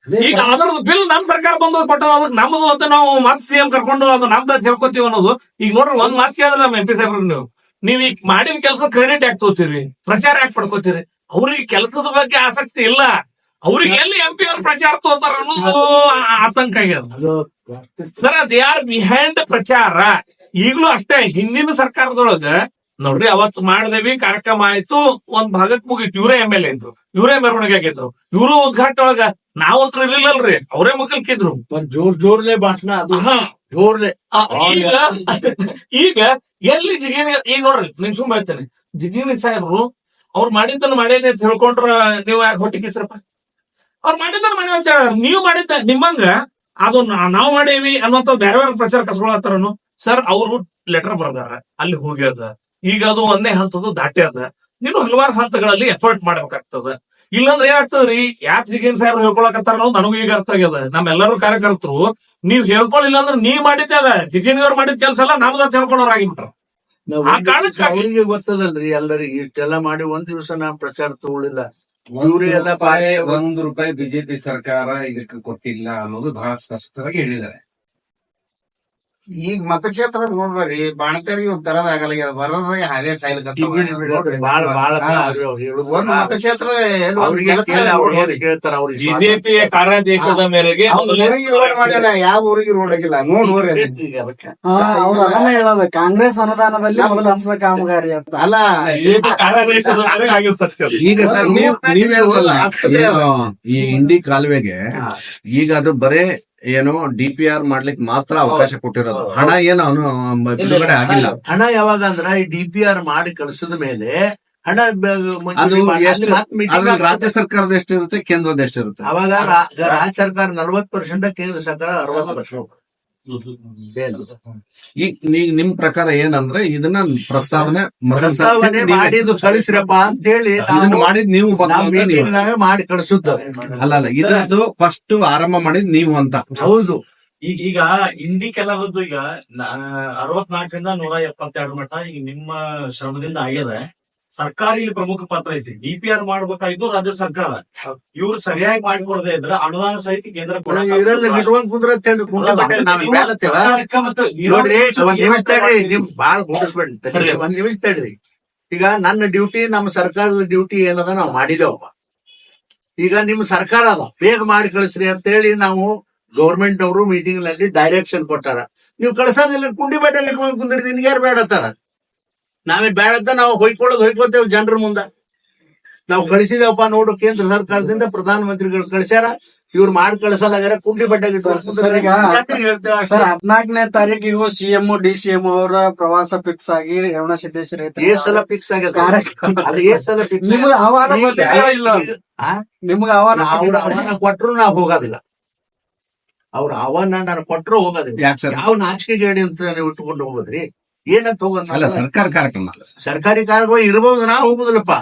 ಈಗ ಅದರದ್ದು ಬಿಲ್ ನಮ್ ಸರ್ಕಾರ ಬಂದು ಕೊಟ್ಟದ, ಅದಕ್ಕೆ ನಮ್ದು ಅಂತ ನಾವು ಮತ್ ಸಿಎಂ ಕರ್ಕೊಂಡು ಅದು ನಮ್ದ ಹೇಳ್ಕೊತೀವಿ ಅನ್ನೋದು. ಈಗ ನೋಡ್ರಿ, ಒಂದ್ ಮಾತು ಕೇಳಿದ್ರೆ ನಮ್ಮ MP ಸಾಹೇಬ್ರು, ನೀವ್ ಈಗ ಮಾಡಿದ ಕೆಲಸ ಕ್ರೆಡಿಟ್ ಯಾಕೆ ತಗೋತೀರಿ, ಪ್ರಚಾರ ಯಾಕೆ ಪಡ್ಕೋತೀರಿ? ಅವ್ರಿಗೆ ಕೆಲಸದ ಬಗ್ಗೆ ಆಸಕ್ತಿ ಇಲ್ಲ. ಅವ್ರಿಗೆ ಎಲ್ಲಿ MP ಅವ್ರ ಪ್ರಚಾರ ತಗೋತಾರ ಅನ್ನೋದು ಆತಂಕ ಆಗ್ಯದ ಸರ್. ದೇ ಆರ್ ಬಿಹೈಂಡ್ ಪ್ರಚಾರ. ಈಗಲೂ ಅಷ್ಟೇ. ಹಿಂದಿನ ಸರ್ಕಾರದೊಳಗ ನೋಡ್ರಿ, ಅವತ್ತು ಮಾಡಿದೇವಿ, ಕಾರ್ಯಕ್ರಮ ಆಯ್ತು, ಒಂದ್ ಭಾಗಕ್ಕೆ ಮುಗಿತು. ಇವರೇ MLA ಇದ್ರು, ಇವರೇ ಮೆರವಣಿಗೆ ಆಗಿದ್ರು, ಇವರು ಉದ್ಘಾಟನೆ ಒಳಗ ನಾವಂತೂ ಇರ್ಲಿಲ್ಲಲ್ರಿ, ಅವರೇ ಮಕ್ಕಳ್ಕಿದ್ರು. ಜೋರ್ಲೆ ಭಾಷಣ, ಅದು ಜೋರ್ಲೆ. ಈಗ ಎಲ್ಲಿ ಜಿಗೇನಿ, ಈಗ ನೋಡ್ರಿ, ನಿನ್ ಸುಮ್ಮ ಹೇಳ್ತೇನೆ, ಜಿಗೇನಿ ಸಾಹೇಬ್ರು ಅವ್ರು ಮಾಡಿದ್ದನ್ನು ಮಾಡೇನಿ ಅಂತ ಹೇಳ್ಕೊಂಡ್ರ ನೀವು ಯಾಕೆ ಹೊಟ್ಟೆ ಕಿಸ್ರಪ್ಪ? ಅವ್ರು ಮಾಡಿದ್ದನ್ನು ಮಾಡಿ ಅಂತ ಹೇಳ, ನೀವು ಮಾಡಿದ್ದ ನಿಮ್ಮಂಗ ಅದು ನಾವು ಮಾಡೇವಿ ಅನ್ನುವಂತ ಬೇರೆ ಬೇರೆ ಪ್ರಚಾರ ಕಸ್ಕೊಳತ್ತಾರನು. ಸರ್ ಅವರು ಲೆಟರ್ ಬರ್ದಾರ, ಅಲ್ಲಿ ಹೋಗ್ಯದ. ಈಗ ಅದು ಒಂದೇ ಹಂತದ ದಾಟ್ಯದ. ನೀನು ಹಲವಾರು ಹಂತಗಳಲ್ಲಿ ಎಫರ್ಟ್ ಮಾಡ್ಬೇಕಾಗ್ತದ. ಇಲ್ಲಾಂದ್ರೆ ಏನಾಗ್ತದ್ರಿ, ಯಾಕೆ ಜಿಗೇನ್ ಸಾಹೇಬ್ರು ಹೇಳ್ಕೊಳಕತ್ತಾರ ಅನ್ನೋದು ನನಗೂ ಈಗ ಅರ್ಥ ಆಗ್ಯದ. ನಮ್ಮೆಲ್ಲರೂ ಕಾರ್ಯಕರ್ತರು ನೀವ್ ಹೇಳ್ಕೊಳ್ಳಿಲ್ಲ ಅಂದ್ರೆ ನೀವ್ ಮಾಡಿದ್ದೇದ, ಜಿಗೇನ್ ಅವ್ರು ಮಾಡಿದ ಕೆಲಸ ಎಲ್ಲ ನಮ್ದ ಹೇಳ್ಕೊಳ್ಳೋರ್ ಆಗಿಬಿಟ್ರ. ಆ ಕಾರಣಕ್ಕೆ ಅವರಿಗೆ ಗೊತ್ತದಲ್ರಿ, ಎಲ್ಲರಿಗೆ ಇಷ್ಟೆಲ್ಲ ಮಾಡಿ ಒಂದ್ ದಿವಸ ನಾ ಪ್ರಚಾರ ತಗೊಳ್ಳಿಲ್ಲ. ಇವ್ರಿ ಎಲ್ಲ ₹1 ಬಿಜೆಪಿ ಸರ್ಕಾರ ಇದಕ್ಕೆ ಕೊಟ್ಟಿಲ್ಲ ಅನ್ನೋದು ಬಹಳ ಸ್ಪಷ್ಟವಾಗಿ ಹೇಳಿದ್ದಾರೆ. ಈಗ ಮತಕ್ಷೇತ್ರ ನೋಡ್ರಿ, ಬಾಣತರಿಗೆ ಒಂದ್ ತರದ ಆಗಲ್ಲ, ಬರೋದ್ರಾಗ ಅದೇ ಸಾಯಿಲ್ ಒಂದ್ ಮತಕ್ಷೇತ್ರ ಕೇಳ್ತಾರ. ಅವ್ರಿಗೆ ಬಿಜೆಪಿಯ ಕಾರ್ಯಾದೇಶದ ಮೇರೆಗೆ ಊರಿಗೆ ರೋಡ್ ಮಾಡ್ಯಾರ, ಯಾವ ಊರಿಗೆ ರೋಡ್ ಆಗಿಲ್ಲ ನೋಡ್ರಿ. ಅವ್ರು ಅದನ್ನ ಹೇಳೋದು, ಕಾಂಗ್ರೆಸ್ ಅನುದಾನದಲ್ಲಿ ಮೊದಲ ಹಂತದ ಕಾಮಗಾರಿ ಅಂತ. ಅಲ್ಲ, ಬಿಜೆಪಿ ಕಾರ್ಯಾದೇಶದ ಮೇರೆಗೆ ಆಗಿದ್ ಸತ್ಯ. ಈಗ ಸರ್ ನೀವ್ ಹೇಳ್ತಲ್ಲ, ಈ ಇಂಡಿ ಕಾಲುವೆಗೆ ಈಗ ಅದು ಬರೇ ಏನು DPR ಮಾಡ್ಲಿಕ್ಕೆ ಮಾತ್ರ ಅವಕಾಶ ಕೊಟ್ಟಿರೋದು. ಹಣ ಏನು ಬಿಡುಗಡೆ ಆಗಿಲ್ಲ. ಹಣ ಯಾವಾಗ ಅಂದ್ರ ಈ DPR ಮಾಡಿ ಕಳಿಸಿದ ಮೇಲೆ ಹಣ ಅದು ಎಷ್ಟು, ಅದ್ರಲ್ಲಿ ರಾಜ್ಯ ಸರ್ಕಾರದ ಎಷ್ಟಿರುತ್ತೆ, ಕೇಂದ್ರದ ಎಷ್ಟಿರುತ್ತೆ? ಅವಾಗ ರಾಜ್ಯ ಸರ್ಕಾರ 40%, ಕೇಂದ್ರ ಸರ್ಕಾರ 60%. ಏನು? ಈಗ ನಿಮ್ ಪ್ರಕಾರ ಏನಂದ್ರೆ ಇದನ್ನ ಪ್ರಸ್ತಾವನೆ ಪ್ರಸ್ತಾವನೆ ಮಾಡಿದ್ದು ಕಳಿಸ್ರಪ್ಪ ಅಂತ ಹೇಳಿ ಇದನ್ನ ಮಾಡಿದ್ ನೀವು ನಾವು meeting ನಾಗ ಮಾಡಿ ಕಳಿಸುತ್ತ. ಅಲ್ಲ ಇದ್ರದ್ದು ಫಸ್ಟ್ ಆರಂಭ ಮಾಡಿದ್ ನೀವು ಅಂತ. ಹೌದು. ಈಗ ಇಂಡಿ ಕೆಲವದ್ದು ಈಗ 64ರಿಂದ 172 ಮಟ್ಟ ಈಗ ನಿಮ್ಮ ಶ್ರಮದಿಂದ ಆಗ್ಯದ. ಸರ್ಕಾರ ಇಲ್ಲಿ ಪ್ರಮುಖ ಪಾತ್ರ ಐತಿ. DPR ಮಾಡ್ಬೇಕಾಯ್ತು ರಾಜ್ಯ ಸರ್ಕಾರ. ಇವ್ರು ಸರಿಯಾಗಿ ಮಾಡ್ಕೊಡದೆ ಇದ್ರೆ ಅನುದಾನ ಸಹಿತ ಕೇಂದ್ರ ಇರಲ್ಲ ಇಟ್ಕೊಂಡ್ ಕುಂದ್ರ ನಾವ್ ಬೇಡತ್ತೇವ. ನೋಡ್ರಿ ಒಂದ್ ನಿಮಿಷ ತಡ್ರಿ, ನಿಮ್ ಬಾಳ್ ಮುಗಿಸ್ಬೇಡ್ರಿ, ಒಂದ್ ನಿಮಿಷ ತಡ್ರಿ. ಈಗ ನನ್ನ ಡ್ಯೂಟಿ, ನಮ್ಮ ಸರ್ಕಾರದ ಡ್ಯೂಟಿ ಏನದ ನಾವ್ ಮಾಡಿದೇವಪ್ಪ. ಈಗ ನಿಮ್ ಸರ್ಕಾರ ಅದ ಬೇಗ ಮಾಡಿ ಕಳಿಸ್ರಿ ಅಂತ ಹೇಳಿ ನಾವು ಗೌರ್ಮೆಂಟ್ ಅವರು ಮೀಟಿಂಗ್ ನಲ್ಲಿ ಡೈರೆಕ್ಷನ್ ಕೊಟ್ಟಾರ. ನೀವು ಕಳ್ಸೋದಿಲ್ಲ, ಕುಂಡಿ ಬಟ್ಟೆ ಇಟ್ಕೊಂಡ್ ಕುಂದ್ರಿ, ನಿನ್ಗೆ ಯಾರು ಬೇಡತ್ತಾರ? ನಾವೇ ಬೇಡತ್ತ ನಾವು ಹೊಯ್ಕೊತೇವ್ ಜನರ ಮುಂದ. ನಾವು ಕಳಿಸಿದೇವಪ್ಪ ನೋಡು, ಕೇಂದ್ರ ಸರ್ಕಾರದಿಂದ ಪ್ರಧಾನ ಮಂತ್ರಿಗಳು ಕಳಿಸ್ಯಾರ, ಇವ್ರು ಮಾಡಿ ಕಳ್ಸೋದಾಗ್ಯಾರ, ಕುಂಡಿ ಬಟ್ಟೆ ಹೇಳ್ತೇವೆ. ಸರ್ 14ನೇ ತಾರೀಕಿಗೂ CM DCM ಅವರ ಪ್ರವಾಸ ಫಿಕ್ಸ್ ಆಗಿ ರೇವಣಸಿದ್ದೇಶ್ವರ ಏಸ್ ಸಲ ಫಿಕ್ಸ್ ಆಗ್ಯದ, ಅದು ಏಸ್ ಸಲ ಫಿಕ್ಸ್. ನಿಮ್ಗೆ ಆಹ್ವಾನ ಬಂದಿದೆಯೋ ಇಲ್ಲ? ನಿಮ್ಗೆ ಆಹ್ವಾನ ಅವ್ರ ಆಹ್ವಾನ ಕೊಟ್ರು ನಾವು ಹೋಗೋದಿಲ್ಲ. ಅವ್ರ ಆಹ್ವಾನ ನಾನು ಕೊಟ್ರು ಹೋಗೋದಿಲ್ಲ. ಯಾಕೆ ಸರ್? ಯಾವ ನಾಚಿಕೆ ಗೇಡಿ ಅಂತ ನೀವು ಇಟ್ಕೊಂಡು ಹೋಗೋದ್ರಿ? ಏನಂತ ಹೋಗೋಣ? ಅಲ್ಲ ಸರ್ಕಾರ ಕಾರ್ಯಕ್ರಮ ಅಲ್ಲ ಸರ್. ಸರ್ಕಾರಿ ಕಾರ್ಯಕ್ರಮ ಇರ್ಬೋದು, ನಾವು ಹೋಗುದಿಲ್ಲಪ್ಪ.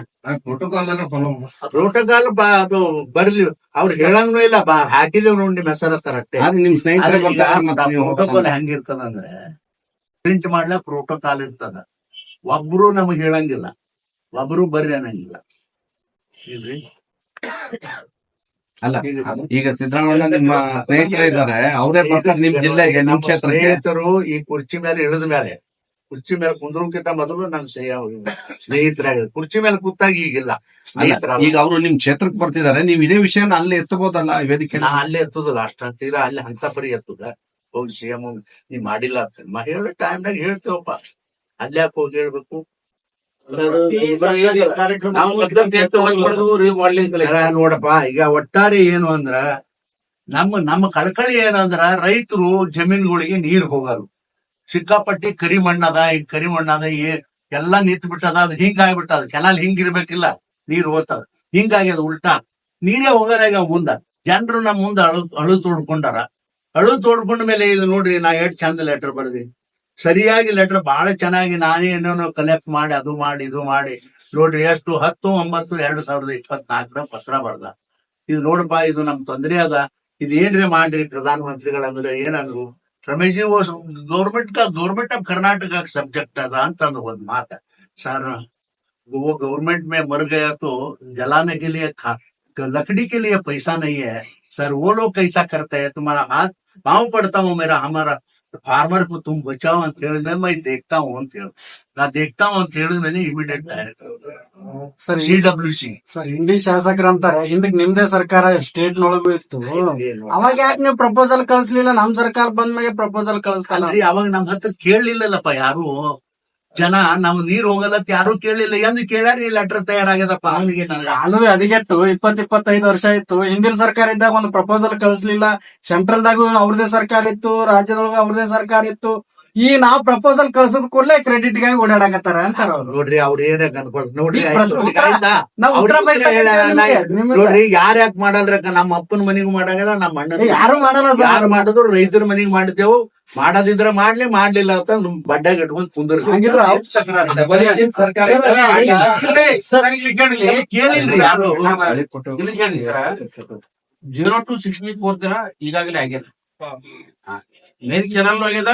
ಪ್ರೋಟೋಕಾಲ್ ಫಾಲೋ ಪ್ರೋಟೋಕಾಲ್ ಅದು ಬರ್ಲಿ, ಅವ್ರು ಹೇಳಂಗೂ ಇಲ್ಲ. ಹಾಕಿದೇವ್ ನೋಡಿ ನಿಮ್ಮ ಹೆಸರತ್ತಾರ ಅಷ್ಟೇ. ಆದ್ರೆ ನಿಮ್ ಸ್ನೇಹಿತರೆ ಬರ್ತಾರೆ ಮತ್ತೆ ನೀವು ಪ್ರೋಟೋಕಾಲ್ ಹೆಂಗಿರ್ತದ ಅಂದ್ರೆ, ಪ್ರಿಂಟ್ ಮಾಡ್ಲಾ ಪ್ರೋಟೋಕಾಲ್ ಇರ್ತದ. ಒಬ್ರು ನಮಗ್ ಹೇಳಂಗಿಲ್ಲ, ಒಬ್ರು ಬರ್ರಿ ಅನ್ನಂಗಿಲ್ಲ. ಇಲ್ರಿ, ಅಲ್ಲ ಈಗ ಸಿದ್ದರಾಮಯ್ಯ ನಿಮ್ಮ ಸ್ನೇಹಿತರು ಇದ್ದಾರೆ, ಅವರೇ ಬರ್ತಾರೆ ನಿಮ್ ಜಿಲ್ಲೆಗೆ, ನಿಮ್ ಕ್ಷೇತ್ರಕ್ಕೆ. ಸ್ನೇಹಿತರು ಈ ಕುರ್ಚಿ ಮೇಲೆ ಇಳಿದ ಮೇಲೆ, ಕುರ್ಚಿ ಮೇಲೆ ಕುಂದ್ರಕ್ಕಿಂತ ಮೊದಲು ನನ್ನ ಸ್ನೇಹಿತರಾಗ, ಕುರ್ಚಿ ಮೇಲೆ ಕೂತಾಗ ಈಗಿಲ್ಲ ಸ್ನೇಹಿತರ. ಈಗ ಅವರು ನಿಮ್ ಕ್ಷೇತ್ರಕ್ಕೆ ಬರ್ತಿದ್ದಾರೆ, ನೀವ್ ಇದೇ ವಿಷಯನ ಅಲ್ಲೇ ಎತ್ತಬಹುದಲ್ಲ ವೇದಿಕೆ? ನಾ ಅಲ್ಲೇ ಎತ್ತುದಿಲ್ಲ, ಅಷ್ಟ ಅಂತೀರ ಅಲ್ಲಿ ಅಂತ ಪರಿ ಎತ್ತುದ. ಹೋಗಿ CM ನೀವ್ ಮಾಡಿಲ್ಲ ಅಂತ ಹೇಳೋ ಟೈಮ್ನಾಗ ಹೇಳ್ತೇವಪ್ಪ. ಅಲ್ಯಾಕ್ ಹೋಗಿ ಹೇಳ್ಬೇಕು? ನೋಡಪ್ಪ, ಈಗ ಒಟ್ಟಾರೆ ಏನು ಅಂದ್ರ, ನಮ್ಮ ಕಳಕಳಿ ಏನಂದ್ರ, ರೈತರು ಜಮೀನುಗಳಿಗೆ ನೀರ್ ಹೋಗಲ್ಲ. ಸಿಕ್ಕಾಪಟ್ಟಿ ಕರಿಮಣ್ಣದ, ಈಗ ಕರಿಮಣ್ಣದ ಎಲ್ಲಾ ನಿಂತ್ ಬಿಟ್ಟದ. ಅದು ಹಿಂಗಾಗ್ಬಿಟ್ಟದ. ಕೆನಾಲ್ ಹಿಂಗಿರ್ಬೇಕಿಲ್ಲ, ನೀರ್ ಹೋಗ್ತದ. ಹಿಂಗಾಗ್ಯದ ಉಲ್ಟಾ. ನೀರೇ ಹೋಗೋದಾಗ ಮುಂದ ಜನರು ನಮ್ಮ ಮುಂದ ಅಳು ತೋಡ್ಕೊಂಡಾರ. ಅಳು ತೋಡ್ಕೊಂಡ ಮೇಲೆ ಇದು ನೋಡ್ರಿ, ನಾ ಎಷ್ಟ್ ಚಂದ ಲೆಟರ್ ಬರ್ದಿ, ಸರಿಯಾಗಿ ಲೆಟರ್ ಬಹಳ ಚೆನ್ನಾಗಿ ನಾನೇ ಏನೋ ಕಲೆಕ್ಟ್ ಮಾಡಿ, ಅದು ಮಾಡಿ ಇದು ಮಾಡಿ ನೋಡ್ರಿ, ಎಷ್ಟು 10/9/2024 ಪತ್ರ ಬರ್ದ. ಇದು ನೋಡಪ್ಪ, ಇದು ನಮ್ ತೊಂದ್ರೆ ಅದ, ಇದೇನ್ರಿ ಮಾಡ್ರಿ ಪ್ರಧಾನ ಮಂತ್ರಿಗಳಂದ್ರೆ ಏನಂದ್ರು, Ramesh government of Karnataka subject अदा अंत ಒಂದ್ ಮಾತ. सर वो गवर्नमेंट में मर गया तो जलाने के लिए लकड़ी के लिए पैसा नहीं है सर, वो लोग कैसा करते हैं, तुम्हारा हाथ पाँव पड़ता हूँ, मेरा हमारा फार्मर को तुम बचाओ ಅಂತ ಹೇಳಿದ್ಮೇಲೆ मैं देखता हूँ ಅಂತ ಹೇಳಿ, ನಾ देखता हूँ ಅಂತ ಹೇಳಿದ್ಮೇಲೆ ಇಮಿಡಿಯೇಟ್ ಸರ್ CWC. ಸರ್ ಇಂಡಿ ಶಾಸಕರು ಅಂತಾರೆ, ಹಿಂದಕ್ ನಿಮ್ದೇ ಸರ್ಕಾರ ಸ್ಟೇಟ್ ನೊಳಗೂ ಇತ್ತು, ಅವಾಗ ಯಾಕೆ ನೀವು ಪ್ರಪೋಸಲ್ ಕಳಿಸ್ಲಿಲ್ಲ? ನಮ್ ಸರ್ಕಾರ ಬಂದ್ಮೇಲೆ ಪ್ರಪೋಸಲ್ ಕಳಿಸ್ತಾನ. ಅವಾಗ ನಮ್ ಹತ್ರ ಕೇಳಲಿಲ್ಲಲ್ಲಪ್ಪ ಯಾರು ಜನ. ನಾವು ನೀರ್ ಹೋಗಲ್ಲ ಯಾರು ಕೇಳಲಿಲ್ಲ. ಎಂದು ಕೇಳ್ಯಾರ ಈ ಲೆಟರ್ ತಯಾರಾಗ್ಯದಪ್ಪ. ಅವನಿಗೆ ನಾನು ಅದಗೆಟ್ಟು 20-25 ವರ್ಷ ಇತ್ತು. ಹಿಂದಿನ ಸರ್ಕಾರ ಇದ್ದಾಗ ಒಂದು ಪ್ರಪೋಸಲ್ ಕಳಿಸ್ಲಿಲ್ಲ. ಸೆಂಟ್ರಲ್ದಾಗೂ ಅವ್ರದೇ ಸರ್ಕಾರ ಇತ್ತು, ರಾಜ್ಯದೊಳಗ ಅವ್ರದೇ ಸರ್ಕಾರ ಇತ್ತು. ಈಗ ನಾವ್ ಪ್ರಪೋಸಲ್ ಕಳ್ಸದ್ ಕೂಡಲೇ ಕ್ರೆಡಿಟ್ ಗಾಗಿ ಓಡಾಡಕತ್ತಾರ ಅಂತಾರ ಅವ್ರು. ನೋಡ್ರಿ, ಅವ್ರ ಏನೇ ಅನ್ಕೊಳ್ ನೋಡ್ರಿ, ನಾವ್ ಉತ್ತರ ನೋಡ್ರಿ, ಯಾರ್ ಯಾಕೆ ಮಾಡಲ್ರ? ನಮ್ಮ ಅಪ್ಪನ ಮನಿಗೂ ಮಾಡಾಗಲ್ಲ, ನಮ್ಮ ಅಣ್ಣ ಯಾರು ಮಾಡಲ್ಲ. ಯಾರು ಮಾಡಿದ್ರು ರೈತರ ಮನಿಗ್ ಮಾಡಿದೆವು. ಮಾಡೋದಿದ್ರ ಮಾಡ್ಲಿ, ಮಾಡ್ಲಿಲ್ಲ ಅಂತ ಬಡ್ಡಾಗ ಇಟ್ಕೊಂಡ್ ಕುಂದ್ರ. ಕೇಳಿಲ್ರಿ ಯಾರು? 0 to 64 ದಿನ ಈಗಾಗಲೇ ಆಗ್ಯದ. ಮೇನ್ ಕೆನಲ್ ಆಗ್ಯದ.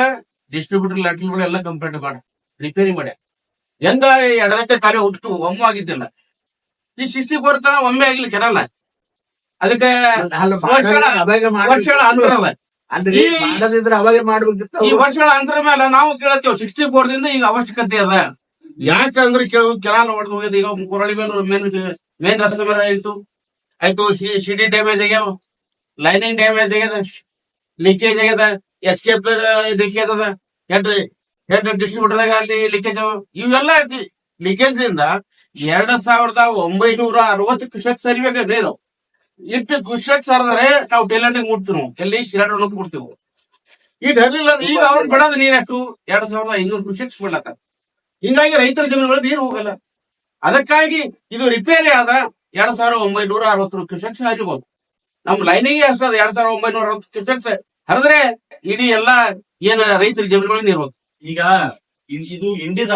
ಡಿಸ್ಟ್ರಿಬ್ಯೂಟರ್ ಲೆಟರ್ಗಳು ಎಲ್ಲ ಕಂಪ್ಲೇಂಟ್ ಮಾಡಿ ರಿಪೇರಿ ಮಾಡಿ ಎಂದ ಎಡಗಟ್ಟೆ ಕಾರ್ಯ ಹುಟ್ಟು ಒಮ್ಮೆ ಆಗಿದ್ದಿಲ್ಲ. ಈ 64 ತನ ಒಮ್ಮೆ ಆಗಿಲ್ಲ ಕೆನಲ್. ಅದಕ್ಕೆ ವರ್ಷಗಳ ಅಂತರ ಅದ. ಮಾಡೋದಿದ್ರೆ ಅವಾಗೆ ಮಾಡ್ಬೇಕಿತ್ತು. ಈ ವರ್ಷಗಳ ಅಂತರ ಮೇಲೆ ನಾವು ಕೇಳತ್ತೇವೆ 64 ದಿಂದ ಈಗ ಅವಶ್ಯಕತೆ ಅದ. ಯಾಕಂದ್ರೆ ಕೆನಾಲ್ ಹೊಡೆದು ಹೋಗ್ಯದ. ಈಗ ಕೊರಳಿ ಮೇನ್ ರಸ್ತೆ ಮೇಲೆ ಆಯ್ತು ಸಿಡಿ ಡ್ಯಾಮೇಜ್ ಆಗ್ಯಾವ, ಲೈನಿಂಗ್ ಡ್ಯಾಮೇಜ್ ಆಗ್ಯದ, ಲೀಕೇಜ್ ಆಗ್ಯದ, ಎಸ್ಕೇಪ್ ಲೀಕೇಜ್ ಅದ, ಹೆಡ್ ಡಿಸ್ಟ್ರಿಬ್ಯೂಟರ್ದಾಗ ಅಲ್ಲಿ ಲೀಕೇಜ್ ಅವ. ಇವೆಲ್ಲ ಲೀಕೇಜ್ ದಿಂದ 2960 ಕ್ಯೂಸೆಕ್ ಸರಿಬೇಕು ನೀರು. ಇಟ್ಟು ಕ್ಯೂಸೆಕ್ ಸರಿದ್ರೆ ನಾವು ಟೈಲ್ಯಾಂಡಿಗೆ ಮುಟ್ತೀವಿ. ನಾವು ಎಲ್ಲಿ ಶಿರಾಡೋಣಕ್ಕೆ ಮುಟ್ತೀವಿ. ಇಟ್ ಹರ್ಲಿಲ್ಲ. ಈಗ ಅವ್ರು ಬಿಡೋದು ನೀರ್ ಎಷ್ಟು 2500 ಕ್ಯೂಸೆಕ್ಸ್ ಬಿಡ್ಲತ್ತ. ಹಿಂಗಾಗಿ ರೈತರ ಜಮೀನುಗಳು ನೀರು ಹೋಗಲ್ಲ. ಅದಕ್ಕಾಗಿ ಇದು ರಿಪೇರಿ ಆದ 2960 ಕ್ಯೂಸೆಕ್ಸ್ ಹರಿಬಹುದು. ನಮ್ ಲೈನಿಗೆ ಅಷ್ಟು 2960 ಕ್ಯೂಸೆಕ್ಸ್ ಹರಿದ್ರೆ ಇಡೀ ಎಲ್ಲಾ ಏನ್ ರೈತರ ಜಮೀನುಗಳು ನೀರು ಹೋಗ್ತದೆ. ಈಗ ಇದು ಇಂಡಿದ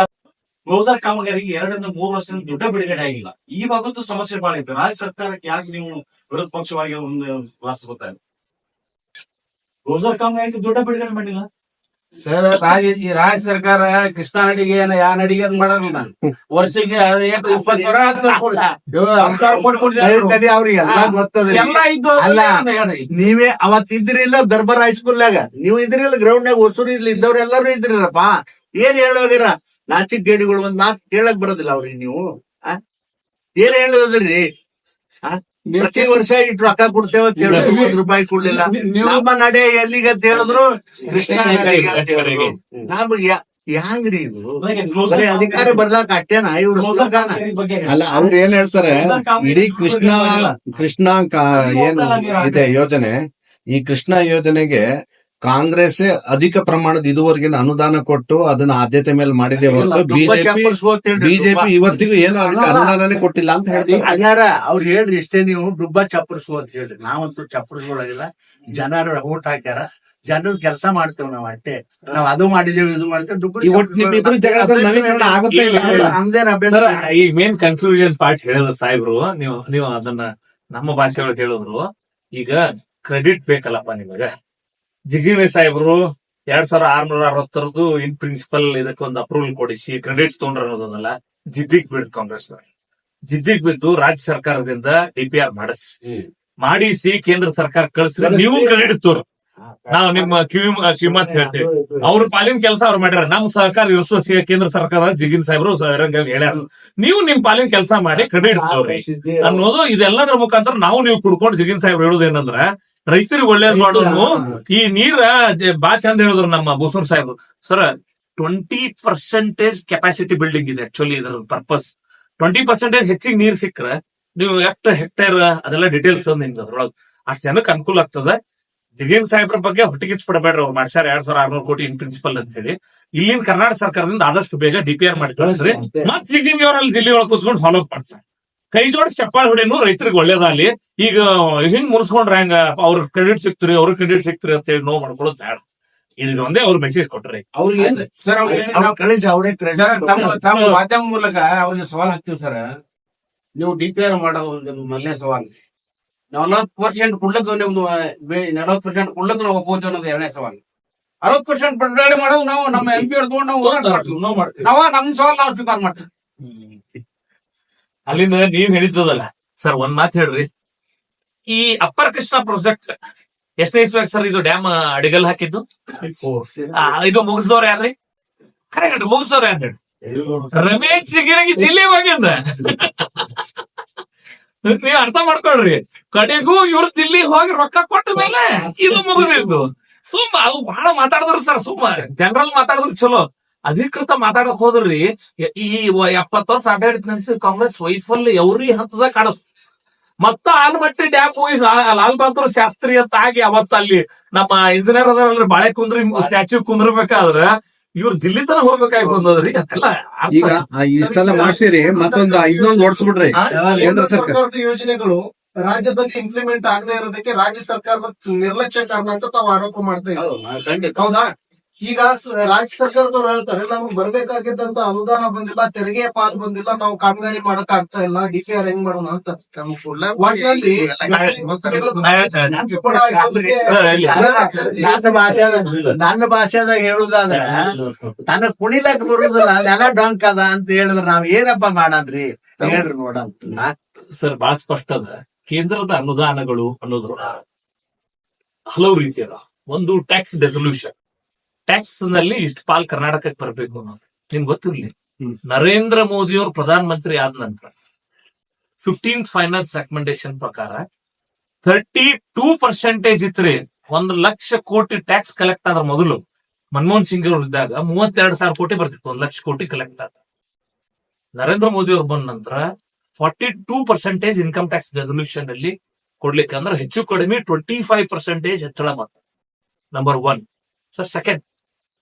ಕ್ಲೋಸರ್ ಕಾಮಗಾರಿಗೆ 2 ರಿಂದ 3 ವರ್ಷದಿಂದ ದುಡ್ಡ ಬಿಡುಗಡೆ ಆಗಿಲ್ಲ. ಈ ಭಾಗದ್ದು ಸಮಸ್ಯೆ ಬಹಳ ಇದೆ. ರಾಜ್ಯ ಸರ್ಕಾರಕ್ಕೆ ಯಾಕೆ ನೀವು ವಿರೋಧ ಪಕ್ಷವಾಗಿ ಒಂದು ವಾಸ ಗೊತ್ತಾಯಿಲ್ಲ? ಕ್ಲೋಸರ್ ಕಾಮಗಾರಿಗೆ ದುಡ್ಡ ಬಿಡುಗಡೆ ಮಾಡಿಲ್ಲ. ಈ ರಾಜ್ಯ ಸರ್ಕಾರ ಕೃಷ್ಣಾ ನದಿಗೆ ಯಾ ನದಿಗೆ ಅದ್ ಮಾಡೋದು ನಾನು ವರ್ಷಕ್ಕೆ 20,000 ಅವ್ರಿಗೆಲ್ಲ ಗೊತ್ತದ. ಎಲ್ಲ ಇದ್ದು ಅಲ್ಲ. ನೀವೇ ಅವತ್ ಇದ್ರಿಲ್ಲ ದರ್ಬಾರ್ ಹೈಸ್ಕೂಲ್ನಾಗ, ನೀವು ಇದ್ರಿಲ್ಲ ಗ್ರೌಂಡ್ನಾಗ ಹೊಸೂರು ಇಲ್ಲಿ ಇದ್ದವ್ರು ಎಲ್ಲರೂ ಇದ್ರಿಲ್ಲಪ್ಪ. ಏನ್ ಹೇಳೋಗಿರ ನಾಚಿಕ್ ಗೇಡಿಗಳು ಒಂದ್ ಮಾತು ಕೇಳಕ್ ಬರೋದಿಲ್ಲ ಅವ್ರಿಗೆ ನೀವು. ಏನ್ ಹೇಳೋದ್ರಿ? ಪ್ರತಿ ವರ್ಷ ಇಟ್ಟು ರೊಕ್ಕ ಕೊಡ್ತೇವೆ ಅಂತ ಹೇಳಿದ್ರು, ₹1 ಕೊಡ್ಲಿಲ್ಲ. ನಮ್ಮ ನಡೆ ಎಲ್ಲಿಗೆ ಅಂತ ಹೇಳಿದ್ರು ಕೃಷ್ಣಾ ನದಿಗೆ ಅಂತ ಹೇಳಿದ್ರು. ನಮ್ಗೆ ಹ್ಯಾಂಗ್ರಿ ಇದು? ಬರೀ ಅಧಿಕಾರ ಬರ್ಲಾಕ ಅಷ್ಟೇನಾ ಇವ್ರು? ಅಲ್ಲ ಅವ್ರು ಏನ್ ಹೇಳ್ತಾರೆ, ಇಡೀ ಕೃಷ್ಣ ಏನು ಇದೆ ಯೋಜನೆ, ಈ ಕೃಷ್ಣ ಯೋಜನೆಗೆ ಕಾಂಗ್ರೆಸ್ ಅಧಿಕ ಪ್ರಮಾಣದ ಇದುವರೆಗಿನ ಅನುದಾನ ಕೊಟ್ಟು ಅದನ್ನ ಆದ್ಯತೆ ಮೇಲೆ ಮಾಡಿದೆ ಹೊರತು ಬಿಜೆಪಿ ಇವತ್ತಿಗೂ ಏನು ಅದಕ್ಕೆ ಅನುದಾನನೇ ಕೊಟ್ಟಿಲ್ಲ ಅಂತ ಹೇಳ್ತೀವಿ. ಅದಾರ ಅವ್ರು ಹೇಳ್ರಿ ಇಷ್ಟೇ, ನೀವು ಡುಬ್ಬ ಚಪ್ಪರ್ಸ್ಕೋ ಅಂತ ಹೇಳ್ರಿ. ನಾವಂತೂ ಚಪ್ಪರ್ಸ್ಕೊಳಗಿಲ್ಲ. ಜನರು ಓಟ್ ಹಾಕ್ಯಾರ, ಜನರು ಕೆಲಸ ಮಾಡ್ತೇವ್ ನಾವ್ ಅಷ್ಟೇ. ನಾವ್ ಅದು ಮಾಡಿದೇವ್ ಇದು ಮಾಡ್ತೇವೆ. ನಿಮ್ಮಿಬ್ರು ಜಗಳದಲ್ಲಿ ನವೀಕರಣ ಆಗುತ್ತೆ ಇಲ್ಲ? ನಮ್ದೇನ್ ಸರ್, ಅಭ್ಯಂತರ. ಈ ಮೇನ್ ಕನ್ಕ್ಲೂಷನ್ ಪಾರ್ಟ್ ಹೇಳಿದ್ರು ಸಾಹೇಬ್ರು. ನೀವು ಅದನ್ನ ನಮ್ಮ ಭಾಷೆ ಒಳಗೆ ಹೇಳಿದ್ರು. ಈಗ ಕ್ರೆಡಿಟ್ ಬೇಕಲ್ಲಪ್ಪ ನಿಮಗೆ. ಜಿಗಿಣಿ ಸಾಹೇಬ್ರು 2660 ಇನ್ ಪ್ರಿನ್ಸಿಪಲ್ ಇದಕ್ಕೊಂದು ಅಪ್ರೂವಲ್ ಕೊಡಿಸಿ ಕ್ರೆಡಿಟ್ ತೊಗೊಂಡ್ರ ಅನ್ನೋದನ್ನಲ್ಲ, ಜಿದ್ದಿಗ್ ಬಿಡ್ ಕಾಂಗ್ರೆಸ್ ಜಿದ್ದಿಗ್ ಬಿದ್ದು ರಾಜ್ಯ ಸರ್ಕಾರದಿಂದ DPR ಮಾಡಿಸಿ ಕೇಂದ್ರ ಸರ್ಕಾರ ಕಳಿಸಿದ್ರೆ ನೀವು ಕ್ರೆಡಿಟ್ ತೋರು. ನಾವು ನಿಮ್ಮ ಕಿಮ್ಮತ್ ಹೇಳ್ತೇವೆ. ಅವ್ರ ಪಾಲಿನ ಕೆಲಸ ಅವ್ರು ಮಾಡ್ಯಾರ. ನಮ್ ಸಹಕಾರ ಇರ್ತದೆ ಕೇಂದ್ರ ಸರ್ಕಾರ. ಜಿಗಿನ್ ಸಾಹೇಬ್ರು ಹೇಳ್ಯಾರ, ನೀವು ನಿಮ್ ಪಾಲಿನ ಕೆಲಸ ಮಾಡಿ ಕ್ರೆಡಿಟ್ ತೋರಿ ಅನ್ನೋದು. ಇದೆಲ್ಲದರ ಮುಖಾಂತರ ನಾವು ನೀವು ಕುಡ್ಕೊಂಡು ಜಿಗಿನ್ ಸಾಹೇಬ್ರು ಹೇಳೋದು ಏನಂದ್ರ, ರೈತರಿಗೆ ಒಳ್ಳೇದ್ ಮಾಡೋದು. ಈ ನೀರ ಬಾ ಚಂದ ಹೇಳಿದ್ರು ನಮ್ಮ ಬೂಸೂರ್ ಸಾಹೇಬ್ರು. ಸರ್, 20% ಕೆಪಾಸಿಟಿ ಬಿಲ್ಡಿಂಗ್ ಇದೆ ಆಕ್ಚುಲಿ. ಇದರ ಪರ್ಪಸ್ 20% ಹೆಚ್ಚಿಗೆ ನೀರ್ ಸಿಕ್ಕ್ರೆ ನೀವು ಎಷ್ಟು ಹೆಕ್ಟೇರ್ ಅದೆಲ್ಲ ಡೀಟೇಲ್ಸ್ ನಿಮ್ದು ಅದ್ರೊಳಗೆ ಅಷ್ಟು ಜನಕ್ಕೆ ಅನುಕೂಲ ಆಗ್ತದೆ. ಜಿಗೇನ್ ಸಾಹೇಬ್ರ ಬಗ್ಗೆ ಹೊಟ್ಟಿಗೆ ಪಡಬೇಡ್ರಿ. ಅವ್ರು ಮಾಡ್ಸ್ಯಾರ 2600 ಕೋಟಿ ಇನ್ ಪ್ರಿನ್ಸಿಪಲ್ ಅಂತ ಹೇಳಿ. ಇಲ್ಲಿನ ಕರ್ನಾಟಕ ಸರ್ಕಾರದಿಂದ ಆದಷ್ಟು ಬೇಗ DPR ಮಾಡಿ ಕಳಿಸ್ರಿ. ಮತ್ ಜಿಗಿನ್ ಅವರಲ್ಲಿ ದಿಲ್ಲಿ ಒಳಗೆ ಕೂತ್ಕೊಂಡು ಫಾಲೋ ಅಪ್ ಮಾಡ್ತಾರೆ. ಕೈ ಜೋಡಿ ಚಪ್ಪಾಳೆ ಹೊಡಿನು ರೈತರಿಗೆ ಒಳ್ಳೇದಾಗ್ಲಿ. ಈಗ ಹಿಂಗ್ ಮುನ್ಸ್ಕೊಂಡ್ರೆ ಹೆಂಗ ಅವ್ರ ಕ್ರೆಡಿಟ್ ಸಿಕ್ತಿರಿ ಅವ್ರ ಕ್ರೆಡಿಟ್ ಸಿಕ್ತಿರಿ ಅಂತ ಹೇಳಿ ನೋವು ಮಾಡ್ಕೊಳ್ಳೋದು ಬೇಡ. ಇದು ಒಂದೇ ಅವ್ರ ಮೆಸೇಜ್ ಕೊಟ್ರಿ. ಅವ್ರಿಗೆ ಸರ್ ಕಳಿಸಿ ಅವರೇ ತಮ್ಮ ಮಾಧ್ಯಮ ಮೂಲಕ ಅವ್ರಿಗೆ ಸವಾಲ್ ಹಾಕ್ತಿವಿ ಸರ್. ನೀವು DPR ಮಾಡೋದು ಒಂದು ಮೊದಲನೇ ಸವಾಲ್. 40% ಕೊಡ್ಲಕ್ಕ ನಿಮ್ದು 40% ಕೊಡ್ಲಕ್ಕ ನಾವು ಒಪ್ಪೋದು ಅನ್ನೋದು 2ನೇ ಸವಾಲ್. 60% ಬಿಡುಗಡೆ ಮಾಡೋದು ನಾವು ನಮ್ಮ MP ಅವ್ರು ತಗೊಂಡು ನಾವು ಹೋರಾಟ ಮಾಡ್ತೀವಿ. ನಮ್ ಸವಾಲ್ ನಾವು ಸ್ವೀಕಾರ ಮಾಡ್ತೀವಿ. ಅಲ್ಲಿಂದ ನೀವ್ ಹೇಳಿದ್ದಲ್ಲ ಸರ್, ಒಂದ್ ಮಾತು ಹೇಳ್ರಿ. ಈ ಅಪ್ಪರ್ ಕೃಷ್ಣ ಪ್ರಾಜೆಕ್ಟ್ ಎಷ್ಟನೇ ಇಸ್ಬೇಕು ಸರ್? ಇದು ಡ್ಯಾಮ್ ಅಡಿಗಲ್ ಹಾಕಿದ್ದು ಇದು ಮುಗಿಸ್ದವ್ರ ಯಾರ್ರಿ? ಕರೆಕ್ಟ್ ಮುಗಿಸ್ದವ್ರ ಯಾರು? ರಮೇಶ್ ಜಿಗಿಣಗಿ ದಿಲ್ಲಿ ಹೋಗ್ಯದ. ನೀವ್ ಅರ್ಥ ಮಾಡ್ಕೊಳ್ರಿ. ಕಡೆಗೂ ಇವ್ರು ದಿಲ್ಲಿ ಹೋಗಿ ರೊಕ್ಕ ಕೊಟ್ಟ ಮೇಲೆ ಇದು ಮುಗಿದಿದ್ದು. ಅವು ಬಹಳ ಮಾತಾಡಿದ್ರು ಸರ್. ಜನರಲ್ ಮಾತಾಡಿದ್ರು ಚಲೋ. ಅಧಿಕೃತ ಮಾತಾಡಕ್ ಹೋದ್ರಿ ಈ 70 ವರ್ಷ ಆಡಳಿತ ನಡೆಸಿದ ಕಾಂಗ್ರೆಸ್ ವೈಫಲ್ಯ ಎವ್ರಿ ಹಂತದಾಗ ಕಾಣಿಸ್ತು. ಮತ್ತ ಆಲ್ಮಟ್ಟಿ ಡ್ಯಾಮ್ ಹೋಗಿ ಲಾಲ್ ಬಹದ್ದೂರ್ ಶಾಸ್ತ್ರಿ ಅಂತ ಆಗಿ ಅವತ್ತ ಅಲ್ಲಿ ನಮ್ಮ ಇಂಜಿನಿಯರ್ ಅದಾರಲ್ರಿ ಬಾಳೆ ಕುಂದ್ರಿ ಸ್ಟ್ಯಾಚ್ಯೂ ಕುಂದ್ರಬೇಕಾದ್ರ ಇವ್ರು ದಿಲ್ಲಿ ತನ ಹೋಗ್ಬೇಕಾಗಿ ಬಂದದ್ರಿ. ಅದೆಲ್ಲ ಈಗ ಇಷ್ಟೆಲ್ಲ ಮಾಡ್ಸಿರಿ, ಮತ್ತೊಂದು ಇನ್ನೊಂದು ಓಡಿಸ್ಬಿಡ್ರಿ ಕೇಂದ್ರ ಸರ್ಕಾರ ಯೋಜನೆಗಳು ರಾಜ್ಯದಲ್ಲಿ ಇಂಪ್ಲಿಮೆಂಟ್ ಆಗದೆ ಇರೋದಕ್ಕೆ ರಾಜ್ಯ ಸರ್ಕಾರದ ನಿರ್ಲಕ್ಷ್ಯ ಕಾರಣ ಅಂತ ತಾವು ಆರೋಪ ಮಾಡ್ತಾ ಇದ್ದಾರೆ. ಹೌದಾ? ಈಗ ರಾಜ್ಯ ಸರ್ಕಾರದವ್ರು ಹೇಳ್ತಾರೆ, ನಮಗ್ ಬರ್ಬೇಕಾಗಿದ್ದಂತ ಅನುದಾನ ಬಂದಿಲ್ಲ, ತೆರಿಗೆ ಪಾಲ್ ಬಂದಿಲ್ಲ, ನಾವು ಕಾಮಗಾರಿ ಮಾಡಕ್ ಆಗ್ತಾ ಇಲ್ಲ, DPR ಹೆಂಗ್ ಮಾಡೋಣ ಅಂತ. ಒಟ್ನಲ್ಲಿ ನನ್ನ ಭಾಷೆದಾಗ ಹೇಳುದಾದ್ರೆ, ನನಗ್ ಕುಣಿಲಕ್ ಬರುದಿಲ್ಲ, ಅದೆಲ್ಲ ಡೊಂಕ್ ಅದ ಅಂತ ಹೇಳಿದ್ರೆ ನಾವ್ ಏನಪ್ಪ ಮಾಡನ್ರಿ ಹೇಳ್ರಿ ನೋಡಂತ. ಸರ್ ಬಹಳ ಸ್ಪಷ್ಟ ಅದ. ಕೇಂದ್ರದ ಅನುದಾನಗಳು ಅನ್ನೋದ್ರ ಹಲವು ರೀತಿ ಅದ. ಒಂದು ಟ್ಯಾಕ್ಸ್ ಡೆಸಲ್ಯೂಷನ್. ಟ್ಯಾಕ್ಸ್ ನಲ್ಲಿ ಇಷ್ಟು ಪಾಲ್ ಕರ್ನಾಟಕಕ್ಕೆ ಬರಬೇಕು ಅನ್ನೋದು ನಿಮ್ಗೆ ಗೊತ್ತಿರ್ಲಿ. ನರೇಂದ್ರ ಮೋದಿ ಅವರು ಪ್ರಧಾನ ಮಂತ್ರಿ ಆದ ನಂತರ 15th ಫೈನಾನ್ಸ್ ರೆಕಮೆಂಡೇಶನ್ ಪ್ರಕಾರ 32% ಇತ್ರಿ. 1 ಲಕ್ಷ ಕೋಟಿ ಟ್ಯಾಕ್ಸ್ ಕಲೆಕ್ಟ್ ಆದ್ರ ಮೊದಲು ಮನಮೋಹನ್ ಸಿಂಗ್ ಅವರು ಇದ್ದಾಗ 32,000 ಕೋಟಿ ಬರ್ತಿತ್ತು. 1 ಲಕ್ಷ ಕೋಟಿ ಕಲೆಕ್ಟ್ ಆದ. ನರೇಂದ್ರ ಮೋದಿ ಅವರು ಬಂದ ನಂತರ 42% ಇನ್ಕಮ್ ಟ್ಯಾಕ್ಸ್ ರೆಸಲ್ಯೂಷನ್ ಅಲ್ಲಿ ಕೊಡ್ಲಿಕ್ಕೆ, ಅಂದ್ರೆ ಹೆಚ್ಚು ಕಡಿಮೆ 25% ಹೆಚ್ಚಳ ಮಾತ್ರ. ನಂಬರ್ 1. ಸರ್, ಸೆಕೆಂಡ್,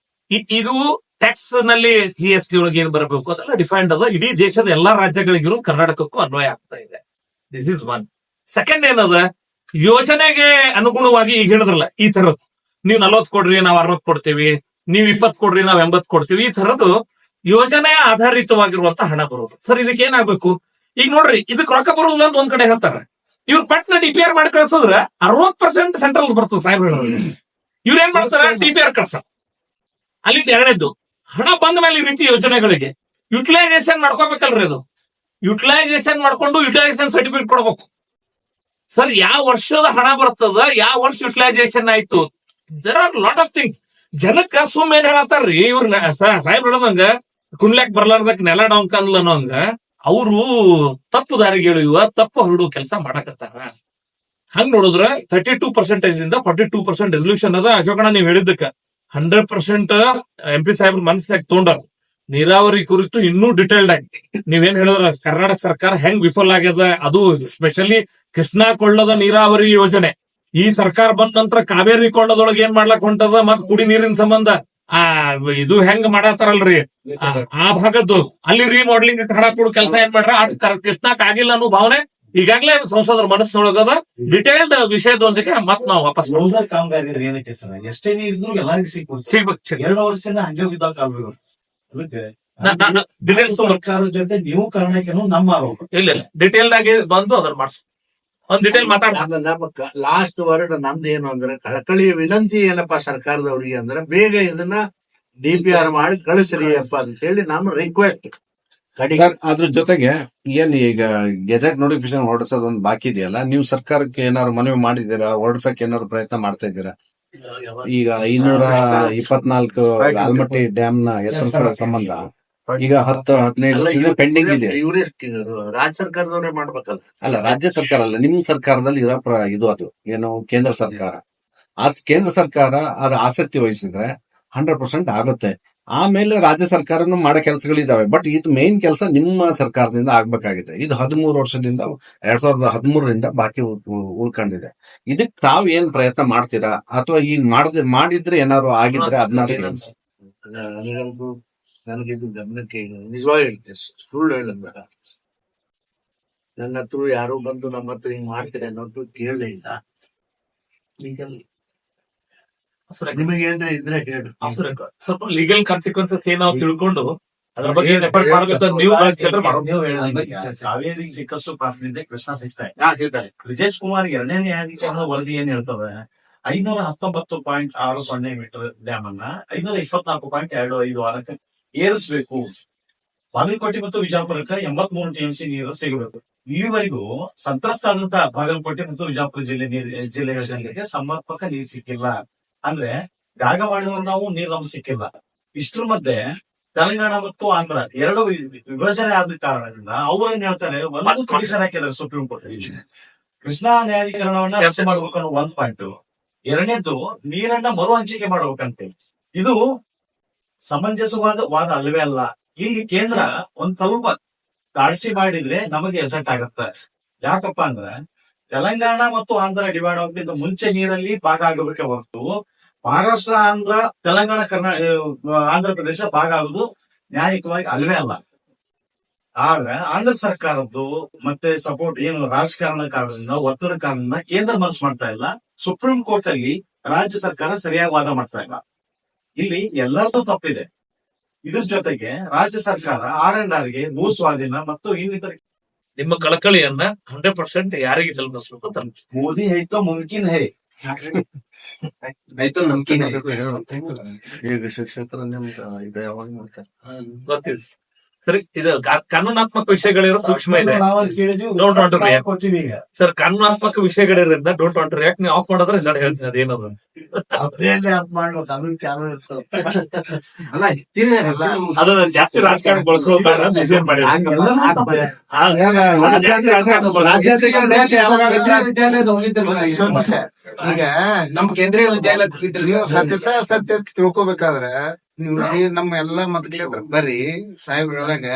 ಇದು ಟ್ಯಾಕ್ಸ್ ನಲ್ಲಿ GST ಒಳಗೆ ಏನ್ ಬರಬೇಕು ಅದೆಲ್ಲ ಡಿಫೈನ್ಡ್ ಅದ. ಇಡೀ ದೇಶದ ಎಲ್ಲಾ ರಾಜ್ಯಗಳಿಗಿರೋ ಕರ್ನಾಟಕಕ್ಕೂ ಅನ್ವಯ ಆಗ್ತಾ ಇದೆ. This is 1. ಸೆಕೆಂಡ್ ಏನದ, ಯೋಜನೆಗೆ ಅನುಗುಣವಾಗಿ ಈಗ ಹೇಳಿದ್ರಲ್ಲ ಈ ತರದ್ದು ನೀವ್ 40 ಕೊಡ್ರಿ ನಾವ್ 60 ಕೊಡ್ತೀವಿ, ನೀವ್ 20 ಕೊಡ್ರಿ ನಾವ್ 80 ಕೊಡ್ತೀವಿ. ಈ ತರದ್ದು ಯೋಜನೆ ಆಧಾರಿತವಾಗಿರುವಂತ ಹಣ ಬರೋದು. ಸರ್ ಇದಕ್ಕೆ ಏನಾಗ್ಬೇಕು? ಈಗ ನೋಡ್ರಿ, ಇದಕ್ಕೆ ರೊಕ್ಕ ಬರೋದಿಲ್ಲ ಅಂತ ಒಂದ್ ಕಡೆ ಹೇಳ್ತಾರೆ. ಇವ್ರು ಪಟ್ನ DPR ಮಾಡಿ ಕಳ್ಸಿದ್ರೆ 60% ಸೆಂಟ್ರಲ್ ಬರ್ತದೆ ಸಾಹೇಬ್ರ. ಇವ್ರ ಏನ್ ಮಾಡ್ತಾರೆ? DPR ಕಳ್ಸ. ಅಲ್ಲಿಂದ ಎರಡನೇದ್ದು, ಹಣ ಬಂದ ಮೇಲೆ ಈ ರೀತಿ ಯೋಜನೆಗಳಿಗೆ ಯುಟಿಲೈಸೇಷನ್ ಮಾಡ್ಕೋಬೇಕಲ್ರಿ. ಅದು ಯುಟಿಲೈಸೇಷನ್ ಮಾಡ್ಕೊಂಡು ಯುಟಿಲೈಸೇಷನ್ ಸರ್ಟಿಫಿಕೇಟ್ ಕೊಡ್ಬೇಕು. ಸರ್ ಯಾವ ವರ್ಷದ ಹಣ ಬರ್ತದ, ಯಾವ ವರ್ಷ ಯುಟಿಲೈಸೇಷನ್ ಆಯ್ತು, there are lot of things. ಜನಕ್ಕ ಸುಮ್ ಏನ್ ಹೇಳತ್ತಾರ್ರಿ ಇವ್ರ ಸಾಹೇಬ್ ಹೇಳದಂಗ ಕುಣ್ಲ್ಯಾಕ್ ಬರ್ಲಾರ್ದಕ್ ನೆಲ ಡೌನ್ಕಂದ್ಲ ಅನ್ನೋಂಗ ಅವರು ತಪ್ಪು ದಾರಿಗೆ ಎಳೆಯುವ, ತಪ್ಪು ಹೊರಡುವ ಕೆಲಸ ಮಾಡಕತ್ತಾರ. ಹಂಗ್ ನೋಡಿದ್ರ 32% ಇಂದ 42% ರೆಸಲ್ಯೂಷನ್ ಅದ. ಅಶೋಕಣ್ಣ ನೀವ್ ಹೇಳಿದ್ದಕ್ಕ 100% MP ಸಾಹೇಬ್ರ ಮನಸ್ಸಾಗ ತೊಗೊಂಡಾರ. ನೀರಾವರಿ ಕುರಿತು ಇನ್ನೂ ಡಿಟೇಲ್ಡ್ ಆಗಿ ನೀವೇನ್ ಹೇಳಿದ್ರ ಕರ್ನಾಟಕ ಸರ್ಕಾರ ಹೆಂಗ್ ವಿಫಲ ಆಗ್ಯದ, ಅದು ಸ್ಪೆಷಲಿ ಕೃಷ್ಣಾ ಕೊಳ್ಳದ ನೀರಾವರಿ ಯೋಜನೆ. ಈ ಸರ್ಕಾರ ಬಂದ ನಂತರ ಕಾವೇರಿ ಕೊಳ್ಳದೊಳಗೆ ಏನ್ ಮಾಡ್ಲಕ್ ಹೊಂಟದ, ಮತ್ ಕುಡಿ ನೀರಿನ ಸಂಬಂಧ ಇದು ಹೆಂಗ್ ಮಾಡತಾರಲ್ರಿ ಆ ಭಾಗದ್ದು ಅಲ್ಲಿ ರಿಮಾಡೆಲಿಂಗ್ ಹಣ ಕೊಡು ಕೆಲಸ ಏನ್ ಮಾಡ್ರ, ಕೃಷ್ಣಾಕ್ ಆಗಿಲ್ಲ ಅನ್ನೋ ಭಾವನೆ ಈಗಾಗಲೇ ಸಂಸದರ ಮನಸ್ಸಿನೊಳಗದ. ಡಿಟೇಲ್ಡ್ ವಿಷಯದೊಂದಿಗೆ ಮತ್ ನಾವು ವಾಪಸ್ ರೋಜರ್ ಕಾಮಗಾರಿ ಏನಕ್ಕೆ ಸರ್, ಎಷ್ಟೇ ನೀರ್ ಇದ್ರು ಎಲ್ಲರಿಗೂ ಸಿಗ್ಬೇಕು. 2 ವರ್ಷದಿಂದ ಹಂಗೆ ಬಿದ್ದಾಗ ಕಾಲುವೆಗಳು. ಅದಕ್ಕೆ ಡಿಟೇಲ್ಸ್ ಸರ್ಕಾರದ ಜೊತೆ ನೀವು ಕಾರಣಕ್ಕೇನು ನಮ್ಮ ಆರೋಪ. ಇಲ್ಲ ಡಿಟೇಲ್ಡ್ ಆಗಿ ಬಂದು ಅದನ್ನ ಮಾಡ್ಸು. ಒಂದ್ ಡಿಟೇಲ್ ಮಾತಾಡ. ನಮ್ಮ ಲಾಸ್ಟ್ ವರ್ಡ್ ನಮ್ದು ಏನು ಅಂದ್ರೆ ಕಳಕಳಿಯ ವಿನಂತಿ ಏನಪ್ಪಾ ಸರ್ಕಾರದವ್ರಿಗೆ ಅಂದ್ರೆ ಬೇಗ ಇದನ್ನ DPR ಮಾಡಿ ಕಳಿಸ್ರಿಯಪ್ಪ ಅಂತ ಹೇಳಿ ನಮ್ಮ ರಿಕ್ವೆಸ್ಟ್. ಸರ್, ಅದ್ರ ಜೊತೆಗೆ ಏನ್ ಈಗ ಗೆಜೆಟ್ ನೋಟಿಫಿಕೇಶನ್ ಹೊರಡಿಸೋದೊಂದು ಬಾಕಿ ಇದೆಯಲ್ಲ, ನೀವು ಸರ್ಕಾರಕ್ಕೆ ಏನಾದ್ರು ಮನವಿ ಮಾಡಿದ್ದೀರಾ? ಹೊರಡ್ಸಕ್ ಏನಾದ್ರು ಪ್ರಯತ್ನ ಮಾಡ್ತಾ ಇದ್ದೀರಾ? ಈಗ 524 ಆಲ್ಮಟ್ಟಿ ಡ್ಯಾಮ್ ನ ಎತ್ತರ ಸಂಬಂಧ ಈಗ 10-15 ಪೆಂಡಿಂಗ್ ಇದೆ. ಇವರೇ ರಾಜ್ಯ ಸರ್ಕಾರದವರೇ ಮಾಡ್ಬೇಕಲ್ಲ. ಅಲ್ಲ, ರಾಜ್ಯ ಸರ್ಕಾರ ಅಲ್ಲ, ನಿಮ್ ಸರ್ಕಾರದಲ್ಲಿ ಇರೋ ಇದು ಅದು ಏನು ಕೇಂದ್ರ ಸರ್ಕಾರ. ಆ ಕೇಂದ್ರ ಸರ್ಕಾರ ಅದ ಆಸಕ್ತಿ ವಹಿಸಿದ್ರೆ 100% ಆಗುತ್ತೆ. ಆಮೇಲೆ ರಾಜ್ಯ ಸರ್ಕಾರನು ಮಾಡೋ ಕೆಲಸಗಳಿದಾವೆ. ಬಟ್ ಇದು ಮೇನ್ ಕೆಲಸ ನಿಮ್ಮ ಸರ್ಕಾರದಿಂದ ಆಗ್ಬೇಕಾಗಿದೆ. ಇದು 13 ವರ್ಷದಿಂದ 2013ರಿಂದ ಬಾಕಿ ಉಳ್ಕೊಂಡಿದೆ. ಇದಕ್ ತಾವ್ ಏನ್ ಪ್ರಯತ್ನ ಮಾಡ್ತೀರಾ? ಅಥವಾ ಈಗ ಮಾಡಿದ್ರೆ ಏನಾದ್ರು ಆಗಿದ್ರೆ ಅದನ್ನ ನನಗಂತೂ ನನಗಿದು ಗಮನಕ್ಕೆ ನಿಜವಾಗಿ ಹೇಳ್ತೇನೆ, ಸುಳ್ಳು ಹೇಳದ್ ಬೇಡ. ನನ್ನ ಹತ್ರ ಯಾರು ಬಂದು ನಮ್ಮ ಹತ್ರ ಹಿಂಗ್ ಮಾಡ್ತೀರಿ ಅನ್ನೋದು ಕೇಳಲೇ ಇಲ್ಲ. ಲೀಗಲ್ ನಿಮಗೆ ಅಂದ್ರೆ ಇದ್ರೆ ಹೇಳು. ಸ್ವಲ್ಪ ಲೀಗಲ್ ಕಾನ್ಸಿಕ್ವೆನ್ಸಸ್ ಏನ್ ನಾವು ತಿಳ್ಕೊಂಡು ಅದ್ರ ಬಗ್ಗೆ ಎಫರ್ಟ್ ಮಾಡ್ಬೇಕು. ನೀವು ಕಾವೇರಿಗೆ ಸಿಕ್ಕಷ್ಟು ಪ್ರಾರ್ಥನೆ ಕೃಷ್ಣ ಸಿಗ್ತಾರೆ. ಬ್ರಿಜೇಶ್ ಕುಮಾರ್ 2ನೇ ನ್ಯಾಯಾಧೀಶರ ವರದಿ ಏನ್ ಹೇಳ್ತದೆ, 519.60 ಮೀಟರ್ ಡ್ಯಾಮ್ ಅನ್ನ 524.25 ವಾರಕ್ಕೆ ಏರಿಸಬೇಕು. ಬಾಗಲಕೋಟೆ ಮತ್ತು ವಿಜಯಪುರಕ್ಕೆ 83 TMC ನೀರು ಸಿಗಬೇಕು. ಇಲ್ಲಿವರೆಗೂ ಸಂತ್ರಸ್ತ ಆದಂತ ಬಾಗಲಕೋಟೆ ಮತ್ತು ವಿಜಯಪುರ ಜಿಲ್ಲೆಗಳ ಜನರಿಗೆ ಸಮರ್ಪಕ ನೀರು ಸಿಕ್ಕಿಲ್ಲ. ಅಂದ್ರೆ ಜಾಗ ಮಾಡಿದವರು ನಾವು, ನೀರು ನಮ್ಗೆ ಸಿಕ್ಕಿಲ್ಲ. ಇಷ್ಟ್ರ ಮಧ್ಯೆ ತೆಲಂಗಾಣ ಮತ್ತು ಆಂಧ್ರ 2 ವಿಭಜನೆ ಆದ ಕಾರಣದಿಂದ ಅವ್ರೇನ್ ಹೇಳ್ತಾರೆ, ಒಂದು ಕಮಿಷನ್ ಹಾಕಿದ್ದಾರೆ ಸುಪ್ರೀಂ ಕೋರ್ಟ್. ಕೃಷ್ಣಾ ನ್ಯಾಯಾಧೀಕರಣವನ್ನ ರದ್ದು ಮಾಡ್ಬೇಕು ಅನ್ನೋ 1 ಪಾಯಿಂಟ್. ಎರಡನೇದು ನೀರನ್ನ ಮರು ಹಂಚಿಕೆ ಮಾಡ್ಬೇಕಂತೆ. ಇದು ಸಮಂಜಸವಾದ ವಾದ ಅಲ್ಲವೇ ಅಲ್ಲ. ಇಲ್ಲಿ ಕೇಂದ್ರ ಒಂದ್ ಸ್ವಲ್ಪ ತಾಡ್ಸಿ ಮಾಡಿದ್ರೆ ನಮಗೆ ಎಸೆಟ್ ಆಗತ್ತೆ. ಯಾಕಪ್ಪ ಅಂದ್ರೆ ತೆಲಂಗಾಣ ಮತ್ತು ಆಂಧ್ರ ಡಿವೈಡ್ ಆಗೋದ್ರಿಂದ ಮುಂಚೆ ನೀರಲ್ಲಿ ಭಾಗ ಆಗಬೇಕೆ ಹೊರತು ಮಹಾರಾಷ್ಟ್ರ, ಆಂಧ್ರ, ತೆಲಂಗಾಣ, ಆಂಧ್ರ ಪ್ರದೇಶ ಭಾಗ ಆಗುದು ನ್ಯಾಯಿಕವಾಗಿ ಅಲ್ವೇ ಅಲ್ಲ. ಆದ್ರೆ ಆಂಧ್ರ ಸರ್ಕಾರದ್ದು ಮತ್ತೆ ಸಪೋರ್ಟ್ ಏನು ರಾಜಕಾರಣ ಕಾರಣದಿಂದ, ಒತ್ತಡ ಕಾರಣದಿಂದ ಕೇಂದ್ರ ಮನಸ್ಸು ಮಾಡ್ತಾ ಇಲ್ಲ. ಸುಪ್ರೀಂ ಕೋರ್ಟ್ ಅಲ್ಲಿ ರಾಜ್ಯ ಸರ್ಕಾರ ಸರಿಯಾಗಿ ವಾದ ಮಾಡ್ತಾ ಇಲ್ಲ. ಇಲ್ಲಿ ಎಲ್ಲರದ್ದು ತಪ್ಪಿದೆ. ಇದ್ರ ಜೊತೆಗೆ ರಾಜ್ಯ ಸರ್ಕಾರ R&R ಗೆ ಭೂ ಸ್ವಾಧೀನ ಮತ್ತು ಇನ್ನಿತರ ನಿಮ್ಮ ಕಳಕಳಿಯನ್ನ 100% ಯಾರಿಗೆ ತಲುಪಿಸ್ಬೇಕು ಅಂತ ಮೋದಿ ಹೈತೋ ಮುಮ್ಕಿನ್ ಹೈ ಆಯ್ತು ನಮ್ಕಿನ ಈಗ ಶಿಕ್ಷಕರ ಇದು ಯಾವಾಗ ಮಾಡ್ತಾರೆ ಗೊತ್ತಿದೆ. ಸರಿ, ಇದು ಕಾನೂನಾತ್ಮಕ ವಿಷಯಗಳಿರೋ ಸೂಕ್ಷ್ಮ ಇದೆ. Don't want to react. ಕೊಟ್ಟಿವಿ ಈಗ. ಸರ್, ಕಾನೂನಾತ್ಮಕ ವಿಷಯಗಳಿರೋದ್ರಿಂದ ಡೋಂಟ್ ವಾಂಟ್ ಟು ರಿಯಾಕ್ಟ್. ನೀವು ಆಫ್ ಮಾಡಿದ್ರೆ ಇಲ್ಲ ಹೇಳ್ತೀನಿ ಅದೇನದು ಅಪ್ರಿಯಲ್ಲಿ ಆಫ್ ಮಾಡ್ಬೇಕು. ಅದನ್ನ ಚಾಲು ಇರ್ತದೆ. ಅಲ್ಲ ಅದನ್ನ ಜಾಸ್ತಿ ರಾಜಕಾರಣ ಬಳಸೋದಾರ ಡಿಸೈನ್ ಮಾಡಿ ಈಗ ನಮ್ಮ ಕೇಂದ್ರೀಯ ವಿದ್ಯಾಲಯ ನೀವು ಸತ್ಯ ತಿಳ್ಕೊಬೇಕಾದ್ರೆ ನೀವು ನಮ್ಮ ಎಲ್ಲಾ ಮತಕ್ಷೇತ್ರ ಬರ್ರಿ. ಸಾಹೇಬ್ ಹೇಳ್ದಂಗ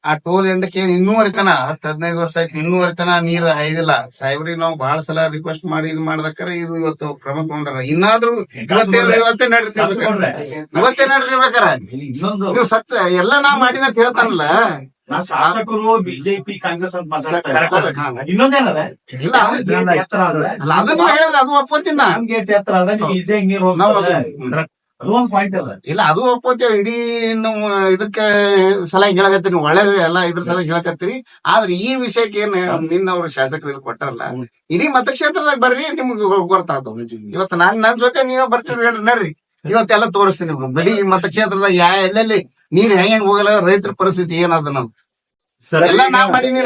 ಆ ಟೋಲ್ ಎಂಡಕ್ಕೆ ಇನ್ನೂವರೆ ತನ 10-15 ವರ್ಷ ಆಯ್ತು, ಇನ್ನೂವರೆ ತನ ನೀರ್ ಹಾಯ್ದಿಲ್ಲ. ಸಾಹೇಬ್ರಿಗೆ ನಾವು ಬಹಳ ಸಲ ರಿಕ್ವೆಸ್ಟ್ ಮಾಡಿ ಇದು ಮಾಡ್ದಕ್ಕಾರ ಇದು ಇವತ್ತು ಕ್ರಮ ತಗೊಂಡ್ರ. ಇನ್ನಾದ್ರೂ ಇವತ್ತೇ ನಡ್ರಿರ್ಬೇಕಾರ. ಇನ್ನೊಂದು ನೀವು ಸತ್ಯ ಎಲ್ಲ ನಾ ಮಾಡಿನ ಅಂತ ಹೇಳ್ತಾನಲ್ಲ, ಶಾಸಕರು ಬಿಜೆಪಿ ಕಾಂಗ್ರೆಸ್ ಅಂತ ಮಾತಾಡ್ತಾರೆ. ಹಾ. ಇನ್ನೊಂದೇನದ ಇಲ್ಲ, ಅದು- ಎತ್ತರ ಆದ್ರೆ ಅಲ್ಲ, ಅದನ್ನ ಹೇಳಿದ್ರೆ ಅದು ಒಪ್ಪತ್ತೀನಿ ನಾ. ನಮ್ಗೆ ಎತ್ತರ ಆದ್ರೆ ನೀವು ಈಸಿಯಾಗಿ ನೀರು ನಾವು ಹೋಗ್ತದೆ. ಅದು- ಅದು ಒಂದ್ ಪಾಯಿಂಟ್ ಅದ. ಇಲ್ಲ, ಅದು ಒಪ್ಪತ್ತೇವೆ. ಇಡೀ ನಾವು ಇದಕ್ಕೆ ಸಲಹೆ ಹೇಳಕತ್ತೀರಿ, ನೀವು ಒಳ್ಳೇದು ಎಲ್ಲ ಇದ್ರ ಸಲಹೆ ಹೇಳಕತ್ತೀರಿ. ಆದ್ರೆ ಈ ವಿಷಯಕ್ಕೆ ಏನ್ ನಿನ್ನವ್ರು ಶಾಸಕರಿಗೆ ಕೊಟ್ಟಾರಲ್ಲ, ಇಡೀ ಮತಕ್ಷೇತ್ರದಾಗ ಬರ್ರಿ, ನಿಮ್ಗೆ ಗೊತ್ತಾಗ್ತವ. ಇವತ್ತು ನನ್ ಜೊತೆ ನೀವೇ ಬರ್ತೀರಿ, ಹೇಳ್ರಿ ನಡ್ರಿ, ಇವತ್ತೆಲ್ಲ ತೋರಿಸ್ತೀನಿ ನಿಮ್ಗೆ. ಬಿಡಿ ಮತಕ್ಷೇತ್ರದಾಗ ಎಲ್ಲೆಲ್ಲಿ ನೀರ್ ಹೆಂಗ್ ಹೋಗಲ್ಲ, ರೈತರ ಪರಿಸ್ಥಿತಿ ಏನದ ನಾವು ಎಲ್ಲ ನಾ ಮಾಡೀನಿ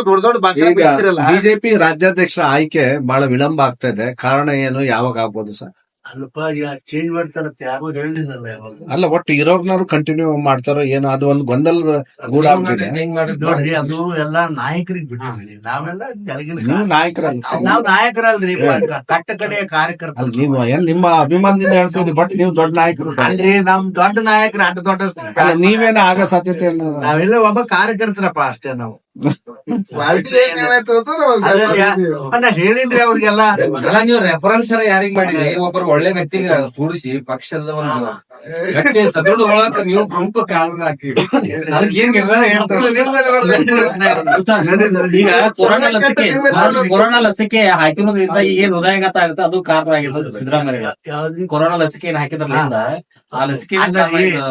ದೊಡ್ಡ ದೊಡ್ಡ ಭಾಷೆ ಈಗ ಬೀಸ್ತಿರಲ್ಲ. ಬಿಜೆಪಿ ರಾಜ್ಯಾಧ್ಯಕ್ಷರ ಆಯ್ಕೆ ಬಹಳ ವಿಳಂಬ ಆಗ್ತಾ ಇದೆ. ಕಾರಣ ಏನು, ಯಾವಾಗ ಆಗ್ಬೋದು ಸರ್? ಅಲ್ಪ ಚೇಂಜ್ ಮಾಡ್ತಾರಂತ ಯಾರು ಹೇಳಿಲ್ಲಲ್ಲ ಯಾವಾಗ. ಅಲ್ಲ, ಒಟ್ಟು ಇರೋರ್ನಾರು ಕಂಟಿನ್ಯೂ ಮಾಡ್ತಾರೋ ಏನೋ, ಅದು ಒಂದು ಗೊಂದಲದ ಗೂಡ ಆಗ್ಬಿಟ್ಟಿದೆ. ನೋಡ್ರಿ, ಅದು ಎಲ್ಲಾ ನಾಯಕರಿಗೆ ಬಿಟ್ಟಿದ್ರಿ. ನಾವೆಲ್ಲ ಕೆಳಗಿನ ನೀವು ನಾಯಕರಲ್ಲ ಸರ್. ನಾವ್ ನಾಯಕರಲ್ರಿ, ಕಟ್ಟ ಕಡೆಯ ಕಾರ್ಯಕರ್ತ. ಅಲ್ಲ, ನೀವು ಏನ್ ನಿಮ್ಮ ಅಭಿಮಾನದಿಂದ ಹೇಳ್ತೀರಿ, ಬಟ್ ನೀವು ದೊಡ್ಡ ನಾಯಕರು ಸರ್. ಅಲ್ರಿ, ನಮ್ ದೊಡ್ಡ ನಾಯಕರು ಅಡ್ಡ ದೊಡ್ಡ ಅಲ್ಲ, ನೀವೇನ ಆಗ ಸಾಧ್ಯತೆ ಏನು? ನಾವೆಲ್ಲ ಒಬ್ಬ ಕಾರ್ಯಕರ್ತರಪ್ಪ ಅಷ್ಟೇ ನಾವು. ಪಾರ್ಟಿ ಏನಾಯ್ತು ಅಂತಂದ್ರೆ ಒಂದು ನಾ ಹೇಳಿನ್ರಿ ಅವ್ರಿಗೆಲ್ಲ. ಅಲ್ಲ, ನೀವು ರೆಫರೆನ್ಸ್ ಯಾರಿಗ್ ಮಾಡಿದ್ರಿ? ಒಬ್ಬರು ಒಳ್ಳೆ ವ್ಯಕ್ತಿಗೆ ಕೂಡಿಸಿ ಪಕ್ಷದ ಒಂದು ಗಟ್ಟಿ ಸದೃಢಗೊಳ್ಳಕ ನೀವು ಪ್ರಮುಖ ಕಾರಣ ಹಾಕಿರಿ. ಅದಕ್ಕೆ ಏನ್ ನಿರ್ಧಾರ ಹೇಳ್ತಾರೆ? ಈಗ ಕೊರೋನಾ ಲಸಿಕೆ ಹಾಕಿರೋದ್ರಿಂದ ಈಗ ಏನ್ ಹೃದಯಾಘಾತ ಆಗುತ್ತೆ, ಅದು ಕಾರಣ ಆಗಿರೋದು ಸಿದ್ದರಾಮಯ್ಯ. ಕೊರೋನಾ ಲಸಿಕೆ ಏನ್ ಹಾಕಿದ್ರಲಿಂದ ಆ ಲಸಿಕೆ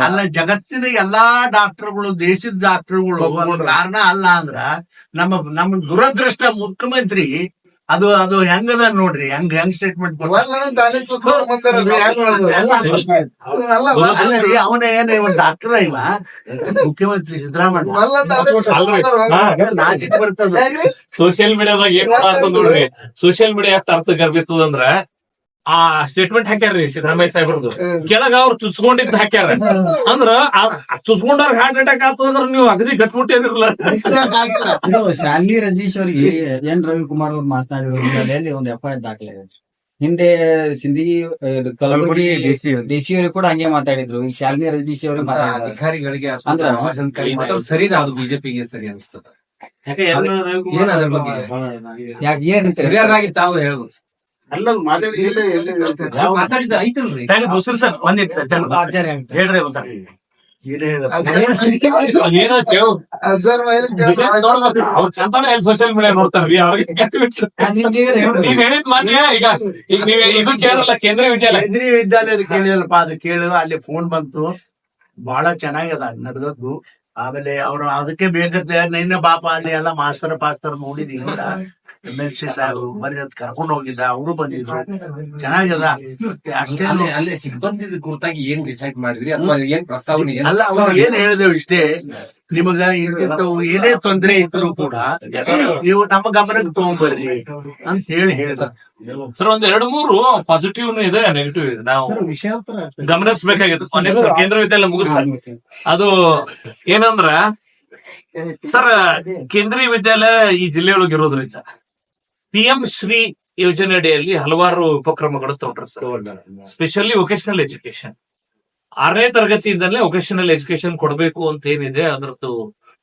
ಅಲ್ಲ, ಜಗತ್ತಿನ ಎಲ್ಲಾ ಡಾಕ್ಟರ್ಗಳು, ದೇಶದ ಡಾಕ್ಟರ್ಗಳು ಒಂದು ಕಾರಣ ಅಲ್ಲ ಅಂದ್ರ ನಮ್ಮ ದುರದೃಷ್ಟ ಮುಖ್ಯಮಂತ್ರಿ ಅದು ಹೆಂಗದ ನೋಡ್ರಿ, ಹೆಂಗ್ ಸ್ಟೇಟ್ಮೆಂಟ್ ಅವನ ಏನ ಡಾಕ್ಟರ್ ಇವ ಮುಖ್ಯಮಂತ್ರಿ ಸಿದ್ದರಾಮಯ್ಯ ನಾಚಿಕ್ ಬರ್ತದ. ಸೋಷಿಯಲ್ ಮೀಡಿಯಾದಾಗ ಏನ್ ಮಾಡ್ತದ ನೋಡ್ರಿ, ಸೋಷಿಯಲ್ ಮೀಡಿಯಾ ಎಷ್ಟು ಅರ್ಥ ಗರ್ಬಿತ್ತದಂದ್ರ ಆ ಸ್ಟೇಟ್ಮೆಂಟ್ ಹಾಕ್ಯಾರ್ರಿ ಸಿದ್ದರಾಮಯ್ಯ ಸಾಹೇಬ್ರದ್ದು. ಕೆಳಗ ಅವ್ರು ಚುಚ್ಕೊಂಡಿದ್ ಹಾಕ್ಯಾರ ಅಂದ್ರ ಚುಚ್ಕೊಂಡವ್ರ ಹಾರ್ಟ್ ಅಟ್ಯಾಕ್ ಆಗ್ತದಂದ್ರ ನೀವು ಅಗದಿ ಗಟ್ಬಿಟ್ಟಿರಲ್ಲ. ಶಾಲಿನಿ ರಜನೀಶ್ ಅವರಿಗೆ ಎನ್ ರವಿಕುಮಾರ್ ಅವ್ರು ಮಾತನಾಡಿರೋ ಹಿನ್ನೆಲೆಯಲ್ಲಿ ಒಂದು FIR ದಾಖಲೆ ಆಗಿದೆ. ಹಿಂದೆ ಸಿಂಧಿ ಕಲಬುರಗಿ ಡಿಸಿ ಅವರಿಗೆ ಕೂಡ ಹಂಗೆ ಮಾತಾಡಿದ್ರು. ಈ ಶಾಲಿನಿ ರಜನೀಶ್ ಅವರಿಗೆ ಮಾತಾಡಿದ್ರು. ಅಧಿಕಾರಿಗಳಿಗೆ ಅಂದ್ರೆ ಸರಿನಾ? ಅದು ಬಿಜೆಪಿಗೆ ಸರಿ ಅನಿಸ್ತದ? ಯಾಕೆ ಏನ್ ಅದ್ರ ಬಗ್ಗೆ? ಯಾಕೆ ಏನಂತ ಹಿರಿಯರಾಗಿ ತಾವು ಹೇಳ್ಬೋದು. ಅಲ್ಲ, ಮಾತಾಡಿ ಮಾತಾಡಿದ ಐತಲ್ರಿ. ಸರ್ ಆಚಾರ್ಯ ಅಂತ ಹೇಳ್ರಿ ಒಂದ್ಸಲ. ಏನೋ ಅವ್ರ ಚಂತಾನೆ ಸೋಷಿಯಲ್ ಮೀಡಿಯಾ ನೋಡ್ತಾರ್ರಿ. ಅವ್ರಿಗೆ ನೀವ್ ಹೇಳಿದ್ ಮಾನ್ಯ. ಈಗ ನೀವ್ ಇದು ಕೇಳಲ್ಲ, ಕೇಂದ್ರೀಯ ವಿದ್ಯಾಲಯ ಕೇಂದ್ರೀಯ ವಿದ್ಯಾಲಯದ ಕೇಳಿದಲ್ಪ, ಅದು ಕೇಳಿದ ಅಲ್ಲಿ ಫೋನ್ ಬಂತು. ಬಹಳ ಚೆನ್ನಾಗದ ನಡೆದದ್ದು. ಆಮೇಲೆ ಅವ್ರು ಅದಕ್ಕೆ ಬೇಕಂತ ನಿನ್ನ ಪಾಪ ಅಲ್ಲಿ ಎಲ್ಲ ಮಾಸ್ತರ್ ಪಾಸ್ತರ್ ನೋಡಿದೀನಿ. MLC ಸಾಹೇಬರು ಬರೀ ಅದ್ ಕರ್ಕೊಂಡು ಹೋಗಿದ್ದ, ಅವರು ಬಂದಿದ್ರು. ಚೆನ್ನಾಗದ ಅಷ್ಟೇ. ಅಲ್ಲಿ ಸಿಬ್ಬಂದಿ ಕುರಿತಾಗಿ ಏನ್ ಡಿಸೈಡ್ ಮಾಡಿದ್ರಿ ಅಥವಾ ಏನ್ ಪ್ರಸ್ತಾವನೆ? ಅಲ್ಲ, ಅವ್ರು ಏನ್ ಹೇಳಿದೆವು ಇಷ್ಟೇ, ನಿಮಗ ಇಂತಿಂತವು ಏನೇ ತೊಂದ್ರೆ ಇದ್ರು ಕೂಡ ನೀವು ನಮ್ಮ ಗಮನಕ್ಕೆ ತಗೊಂಡ್ಬರ್ರಿ ಅಂತ ಹೇಳಿದ. ಸರ್ ಒಂದ್ 2-3 ಪಾಸಿಟಿವ್ ಇದೆ, ನೆಗೆಟಿವ್ ಇದೆ. ನಾವು ಗಮನಿಸಬೇಕಾಗಿತ್ತು. ಕೇಂದ್ರ ವಿದ್ಯಾಲಯ ಮುಗಿಸ್ತಾರೆ. ಅದು ಏನಂದ್ರ ಸರ್, ಕೇಂದ್ರೀಯ ವಿದ್ಯಾಲಯ ಈ ಜಿಲ್ಲೆಯೊಳಗೆ ಇರೋದ್ರಿಂದ PM ಶ್ರೀ ಯೋಜನೆ ಅಡಿಯಲ್ಲಿ ಹಲವಾರು ಉಪಕ್ರಮಗಳು ತಗೊಂಡ್ರು ಸರ್. ಸ್ಪೆಷಲಿ ವೊಕೇಶನಲ್ ಎಜುಕೇಶನ್ 6ನೇ ತರಗತಿಯಿಂದಲೇ ವೊಕೇಶನಲ್ ಎಜುಕೇಶನ್ ಕೊಡಬೇಕು ಅಂತ ಏನಿದೆ ಅದರದ್ದು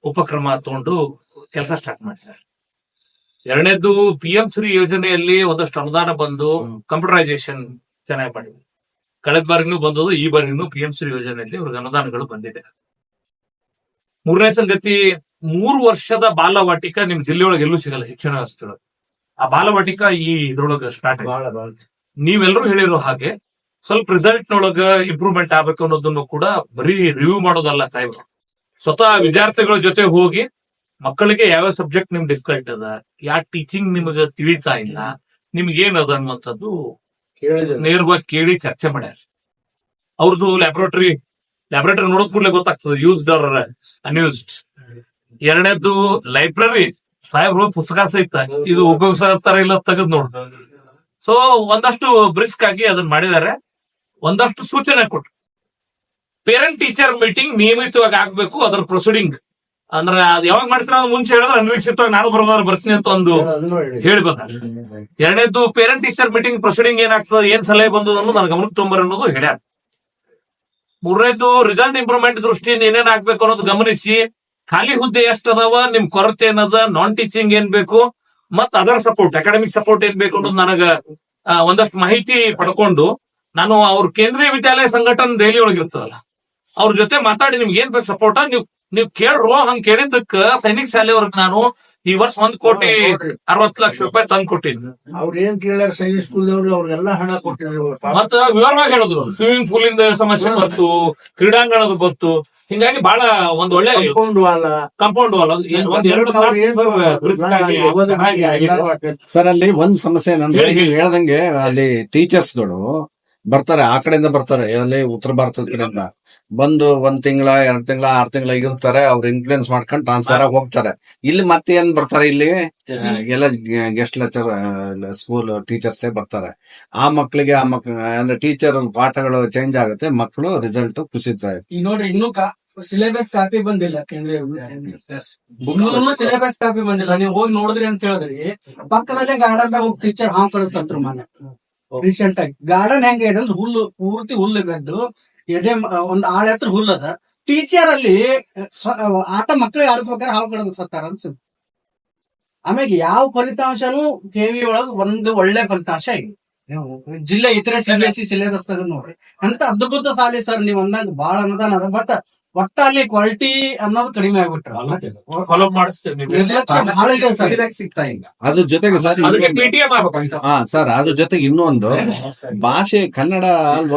ಉಪಕ್ರಮ ತಗೊಂಡು ಕೆಲಸ ಸ್ಟಾರ್ಟ್ ಮಾಡಿದ್ದಾರೆ. 2ನೇದು PM ಶ್ರೀ ಯೋಜನೆಯಲ್ಲಿ ಒಂದಷ್ಟು ಅನುದಾನ ಬಂದು ಕಂಪ್ಯೂಟರೈಸೇಷನ್ ಚೆನ್ನಾಗಿ ಮಾಡಿದೆ. ಕಳೆದ ಬಾರಿನೂ ಬಂದದು, ಈ ಬಾರಿನೂ PM ಶ್ರೀ ಯೋಜನೆಯಲ್ಲಿ ಅವ್ರಿಗೆ ಅನುದಾನಗಳು ಬಂದಿದೆ. 3ನೇ ಸಂಗತಿ, 3 ವರ್ಷದ ಬಾಲವಾಟಿಕ ನಿಮ್ ಜಿಲ್ಲೆಯೊಳಗೆ ಎಲ್ಲೂ ಸಿಗಲ್ಲ ಶಿಕ್ಷಣ ವ್ಯವಸ್ಥೆಯೊಳಗೆ. ಆ ಬಾಲವಾಟಿಕ ಈ ಇದ್ರೊಳಗ ಸ್ಟಾರ್ಟ್ ಆಗಿದೆ. ನೀವೆಲ್ಲರೂ ಹೇಳಿರೋ ಹಾಗೆ ಸ್ವಲ್ಪ ರಿಸಲ್ಟ್ ನೊಳಗ ಇಂಪ್ರೂವ್ಮೆಂಟ್ ಆಗ್ಬೇಕು ಅನ್ನೋದನ್ನು ಕೂಡ ಬರೀ ರಿವ್ಯೂ ಮಾಡೋದಲ್ಲ ಸಾಹೇಬ್ರು, ಸ್ವತಃ ವಿದ್ಯಾರ್ಥಿಗಳ ಜೊತೆ ಹೋಗಿ ಮಕ್ಕಳಿಗೆ ಯಾವ ಸಬ್ಜೆಕ್ಟ್ ನಿಮ್ಗೆ ಡಿಫಿಕಲ್ಟ್ ಅದ, ಯಾವ ಟೀಚಿಂಗ್ ನಿಮ್ಗೆ ತಿಳಿತಾ ಇಲ್ಲ, ನಿಮ್ಗೆ ಏನದ ಅನ್ನುವಂಥದ್ದು ನೇರವಾಗಿ ಕೇಳಿ ಚರ್ಚೆ ಮಾಡ್ಯಾರ. ಅವ್ರದ್ದು ಲ್ಯಾಬ್ರೋಟರಿ ನೋಡೋದ್ ಕೂಡಲೇ ಗೊತ್ತಾಗ್ತದೆ ಯೂಸ್ಡ್ ಆರ್ ಅನ್ಯೂಸ್ಡ್. 2ನೇದು ಲೈಬ್ರರಿ, ಸಾಹೇಬ್ರು ಪುಸ್ತಕ ಸಹಿತ ಇದು ಉಪಯೋಗಿಸ್ತಾರ ಇಲ್ಲ ತೆಗೆದು ನೋಡ್. ಸೊ ಒಂದಷ್ಟು ಬ್ರಿಸ್ಕ್ ಆಗಿ ಅದನ್ನ ಮಾಡಿದ್ದಾರೆ. ಒಂದಷ್ಟು ಸೂಚನೆ ಕೊಟ್ರು. ಪೇರೆಂಟ್ ಟೀಚರ್ ಮೀಟಿಂಗ್ ನಿಯಮಿತವಾಗಿ ಆಗ್ಬೇಕು. ಅದ್ರ ಪ್ರೊಸೀಡಿಂಗ್ ಅಂದ್ರೆ ಅದ್ ಯಾವಾಗ ಮಾಡ್ತೀರ ಮುಂಚೆ ಹೇಳಿದ್ರೆ ಅನ್ವೀಕ್ಷಿತವಾಗಿ ನಾನು ಬರೋದಾದ್ರೆ ಬರ್ತೀನಿ ಅಂತ ಒಂದು ಹೇಳಿ ಬಂದ. 2ನೇದು ಪೇರೆಂಟ್ ಟೀಚರ್ ಮೀಟಿಂಗ್ ಪ್ರೊಸೀಡಿಂಗ್ ಏನಾಗ್ತದೆ, ಏನ್ ಸಲಹೆ ಬಂದದ ಅನ್ನೋದು ನನ್ನ ಗಮನಕ್ಕೆ ತೊಂಬರ್ ಅನ್ನೋದು ಹೇಳ್ಯಾರ. 3ನೇದು ರಿಸಲ್ಟ್ ಇಂಪ್ರೂವ್ಮೆಂಟ್ ದೃಷ್ಟಿಯಿಂದ ಏನೇನ್ ಆಗ್ಬೇಕು ಅನ್ನೋದು ಗಮನಿಸಿ, ಖಾಲಿ ಹುದ್ದೆ ಎಷ್ಟ್ ಅದಾವ, ನಿಮ್ ಕೊರತೆ ಏನದ, ನಾನ್ ಟೀಚಿಂಗ್ ಏನ್ ಬೇಕು, ಮತ್ ಅದರ್ ಸಪೋರ್ಟ್, ಅಕಾಡೆಮಿಕ್ ಸಪೋರ್ಟ್ ಏನ್ ಬೇಕು ಅನ್ನೋದು ನನಗ ಒಂದಷ್ಟು ಮಾಹಿತಿ ಪಡ್ಕೊಂಡು ನಾನು ಅವ್ರ ಕೇಂದ್ರೀಯ ವಿದ್ಯಾಲಯ ಸಂಘಟನೆ ದೆಹಲಿ ಒಳಗಿರ್ತದಲ್ಲ ಅವ್ರ ಜೊತೆ ಮಾತಾಡಿ ನಿಮ್ಗೆ ಏನ್ ಬೇಕು ಸಪೋರ್ಟ ನೀವು ನೀವ್ ಕೇಳ್ರು ಹಂಗ್ ಕೇಳಿದ್ದಕ್ಕ ಸೈನಿಕ ಶಾಲೆಯವ್ರಿಗೆ ನಾನು ಈ ವರ್ಷ 1,60,00,000 ತಂದು ಕೊಟ್ಟಿನಿ. ಅವ್ರ ಏನ್ ಕೇಳ್ಯಾರ ಸೈನಿಕ್ ಸ್ಕೂಲ್ ಅವ್ರಿಗೆಲ್ಲ ಹಣ ಕೊಟ್ಟಿದ್ರು. ಮತ್ತ ವಿವರವಾಗಿ ಹೇಳುದು ಸ್ವಿಮ್ಮಿಂಗ್ ಪೂಲ್ ಇಂದ ಸಮಸ್ಯೆ ಬಂತು, ಕ್ರೀಡಾಂಗಣದ ಬಂತು, ಹಿಂಗಾಗಿ ಬಹಳ ಒಂದ್ ಒಳ್ಳೆ ಕಾಂಪೌಂಡ್ ವಾಲ್ ಒಂದ್ 2 ಸರ್ ಅಲ್ಲಿ ಒಂದ್ ಸಮಸ್ಯೆ ಏನಂದ್ರೆ ನೀವು ಹೇಳ್ದಂಗೆ ಅಲ್ಲಿ ಟೀಚರ್ಸ್ಗಳು ಬರ್ತಾರೆ, ಆ ಕಡೆಯಿಂದ ಬರ್ತಾರೆ, ಅಲ್ಲಿ ಉತ್ತರ ಭಾರತದ ಕಡೆಯಿಂದ ಬಂದು 1 ತಿಂಗಳ 2 ತಿಂಗಳ 6 ತಿಂಗಳ ಇರ್ತಾರೆ. ಅವ್ರು ಇನ್ಫ್ಲೂಯೆನ್ಸ್ ಮಾಡ್ಕೊಂಡು ಟ್ರಾನ್ಸ್ಫರ್ ಆಗಿ ಹೋಗ್ತಾರೆ. ಇಲ್ಲಿ ಮತ್ತೆ ಏನ್ ಬರ್ತಾರೆ, ಇಲ್ಲಿ ಎಲ್ಲ ಗೆಸ್ಟ್ ಲೆಕ್ಚರ್ ಸ್ಕೂಲ್ ಟೀಚರ್ಸೇ ಬರ್ತಾರೆ. ಆ ಮಕ್ಳಿಗೆ ಅಂದ್ರೆ ಟೀಚರ್ ಪಾಠಗಳು ಚೇಂಜ್ ಆಗುತ್ತೆ, ಮಕ್ಕಳು ರಿಸಲ್ಟ್ ಕುಸಿತಾರೆ. ಈಗ ನೋಡ್ರಿ ಇನ್ನೂ ಸಿಲೆಬಸ್ ಕಾಪಿ ಬಂದಿಲ್ಲ ಕೇಂದ್ರೀಯ ಸಿಲೆಬಸ್ ಕಾಪಿ ಬಂದಿಲ್ಲ. ನೀವು ಹೋಗಿ ನೋಡಿದ್ರಿ ಅಂತ ಹೇಳಿದ್ರಿ, ಪಕ್ಕದಲ್ಲೇ ಗಾರ್ಡನ್ ಹೋಗಿ ಟೀಚರ್ ಹಾಂ ಕಳಿಸ್ತಂತ್ರ ಮನೆ ರೀಸೆಂಟ್ ಆಗಿ. ಗಾರ್ಡನ್ ಹೆಂಗ ಇದೆ ಅಂದ್ರೆ ಹುಲ್ಲು ಪೂರ್ತಿ ಹುಲ್ಲು ಗದ್ದು ಎದೆ ಒಂದ್ ಆಳ ಹತ್ರ ಹುಲ್ಲದ. ಟೀಚರ್ ಅಲ್ಲಿ ಆಟ ಮಕ್ಳಿಗೆ ಆಡಿಸ್ಬೇಕಾದ್ರೆ ಹಾವು ಕಡದು ಸತ್ತಾರ ಅನ್ಸುತ್ತೆ. ಆಮೇಲೆ ಯಾವ ಫಲಿತಾಂಶನು ಕೆವಿ ಒಳಗ ಒಂದು ಒಳ್ಳೆ ಫಲಿತಾಂಶ ಇದೆ. ಜಿಲ್ಲೆ ಇತರ CBSE ಸಿಲೆಬಸ್ ನೋಡ್ರಿ ಅಂತ ಅದ್ಭುತ ಸಾಲಿ ಸರ್. ನೀವ್ ಅಂದಾಗ ಬಾಳ ಅನುದಾನ ಅದ, ಬಟ್ ಒಟ್ಟ ಅಲ್ಲಿ ಕ್ವಾಲಿಟಿ ಅನ್ನೋದು ಕಡಿಮೆ ಆಗ್ಬಿಟ್ರ. ಫಾಲೋ ಮಾಡಿಸ್ತೇವೆ. ಬಹಳ ಇದೆ ಸರ್. ಸಿಗ್ತಾ ಇಲ್ಲ. ಅದ್ರ ಜೊತೆಗೆ ಸರ್ ಅದಕ್ಕೆ PTM ಆಗ್ಬೇಕು. ಸರ್ ಅದ್ರ ಜೊತೆಗೆ ಇನ್ನೊಂದು ಭಾಷೆ ಕನ್ನಡ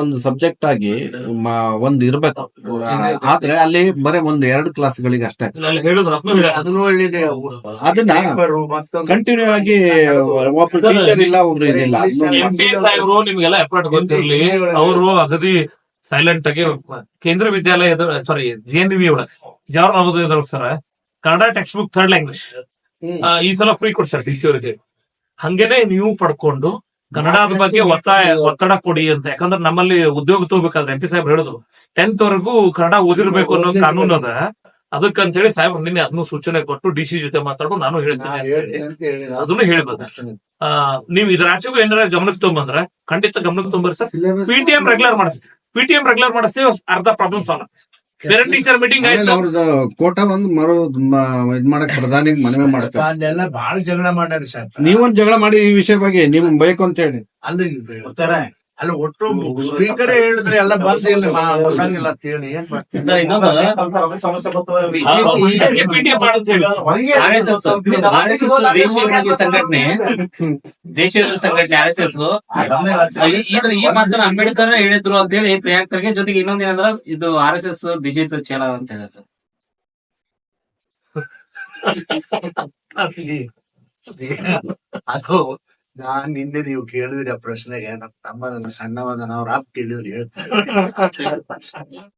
ಒಂದು ಸಬ್ಜೆಕ್ಟ್ ಆಗಿ ಒಂದ್ ಇರ್ಬೇಕು. ಆದ್ರೆ ಅಲ್ಲಿ ಬರೀ 1-2 ಕ್ಲಾಸ್ಗಳಿಗೆ ಅಷ್ಟೇ ಹೇಳಿದ್ರು ಅದನ್ನು ಒಳ್ಳಿದೆ. ಅದನ್ನ ಕಂಟಿನ್ಯೂ ಆಗಿ ಒಬ್ಬ ಟೀಚರ್ ಇಲ್ಲ, ಒಬ್ರು ಇದಿಲ್ಲ. MP ಸಾಹೇಬ್ರು ನಿಮ್ಗೆಲ್ಲ ಎಫರ್ಟ್ ಗೊತ್ತಿರ್ಲಿ, ಅವರು ಅಗದಿ ಸೈಲೆಂಟ್ ಆಗಿ ಕೇಂದ್ರ ವಿದ್ಯಾಲಯದ ಸಾರಿ JNV ಒಳಗೆ ಜವಾಹರ್ ನವೋದಯದೊಳಗೆ sir Kannada text book 3rd language ಈ ಸಲ ಫ್ರೀ ಕೊಡ್ತಾರೆ DC ಅವರಿಗೆ. ಹಂಗೇನೆ ನೀವು ಪಡ್ಕೊಂಡು ಕನ್ನಡದ ಬಗ್ಗೆ ಒತ್ತಡ ಕೊಡಿ ಅಂತ. ಯಾಕಂದ್ರೆ ನಮ್ಮಲ್ಲಿ ಉದ್ಯೋಗ ತಗೋಬೇಕಾದ್ರೆ MP ಸಾಹೇಬ್ರು ಹೇಳಿದ್ರು 10th ವರೆಗೂ ಕನ್ನಡ ಓದಿರ್ಬೇಕು ಅನ್ನೋ ಕಾನೂನು ಅದ. ಅದಕ್ಕಂತ ಹೇಳಿ ಸಾಹೇಬ್ ನಿನ್ನೆ ಅದನ್ನು ಸೂಚನೆ ಕೊಟ್ಟು DC ಜೊತೆ ಮಾತಾಡೋ ನಾನು ಹೇಳ್ತೀನಿ, ಅದನ್ನು ಹೇಳ್ಬೋದು. ನೀವ್ ಇದ್ರ ಆಚೆಗೂ ಏನಾರ ಗಮನಕ್ಕೆ ತಗೊಂಬಂದ್ರೆ ಖಂಡಿತ ಗಮನಕ್ಕೆ ತಗೊಂಬರ್ರಿ ಸರ್. PTM ರೆಗ್ಯುಲರ್ ಮಾಡಿಸ್ತೀವಿ, ಅರ್ಧ ಪ್ರಾಬ್ಲಮ್ ಸಾಲ್ವ್. ಬೇರೆ ಟೀಚರ್ ಮೀಟಿಂಗ್ ಆಯ್ತು, ಅವ್ರದ್ದು ಕೋಟ ಒಂದು ಇದ್ ಮಾಡಕ್ ಪ್ರಧಾನಿ ಮನವಿ ಮಾಡ್ತಾರೆ. ಅಲ್ಲೆಲ್ಲ ಬಹಳ ಜಗಳ ಮಾಡ್ಯಾರ ಸರ್. ನೀವೊಂದ್ ಜಗಳ ಮಾಡಿ ಈ ವಿಷಯ ಬಗ್ಗೆ ನಿಮ್ ಬೇಕು ಅಂತ ಹೇಳಿ ಅಲ್ಲಿ ಬರ್ತಾರೆ. ಅಲ್ಲಿ ಒಟ್ಟು ಸ್ಪೀಕರೇ ಹೇಳಿದ್ರೆ ಎಲ್ಲ ಬಸ್ ಇಲ್ಲ ಅಂತ ಹೇಳಿ ಏನ್ ಮಾಡ್ತಾರೆ. ಸಮಸ್ಯೆ ಬರ್ತದೆ. PTM ಮಾಡೋದು ಹೇಳಿ. RSS ದೇಶೀಯ ಸಂಘಟನೆ RSS ಈ ಮಾತನ್ನ ಅಂಬೇಡ್ಕರ್ ಹೇಳಿದ್ರು ಅಂತ ಹೇಳಿ ಪ್ರಿಯಾಂಕರ್ಗೆ. ಜೊತೆಗೆ ಇನ್ನೊಂದೇನಂದ್ರ ಇದು RSS BJP ಚಲ ಅಂತ ಹೇಳಿದ್ರು. ಅದು ನಾನ್ ನಿನ್ನೆ ನೀವು ಕೇಳಿದ್ರೆ ಪ್ರಶ್ನೆಗೆ ನಮ್ಮ ತಮ್ಮದನ್ನ ಸಣ್ಣವದನ್ನ ಅವ್ರ ಆಪ್ ಕೇಳಿದ್ರು ಹೇಳ್ತಾರೆ.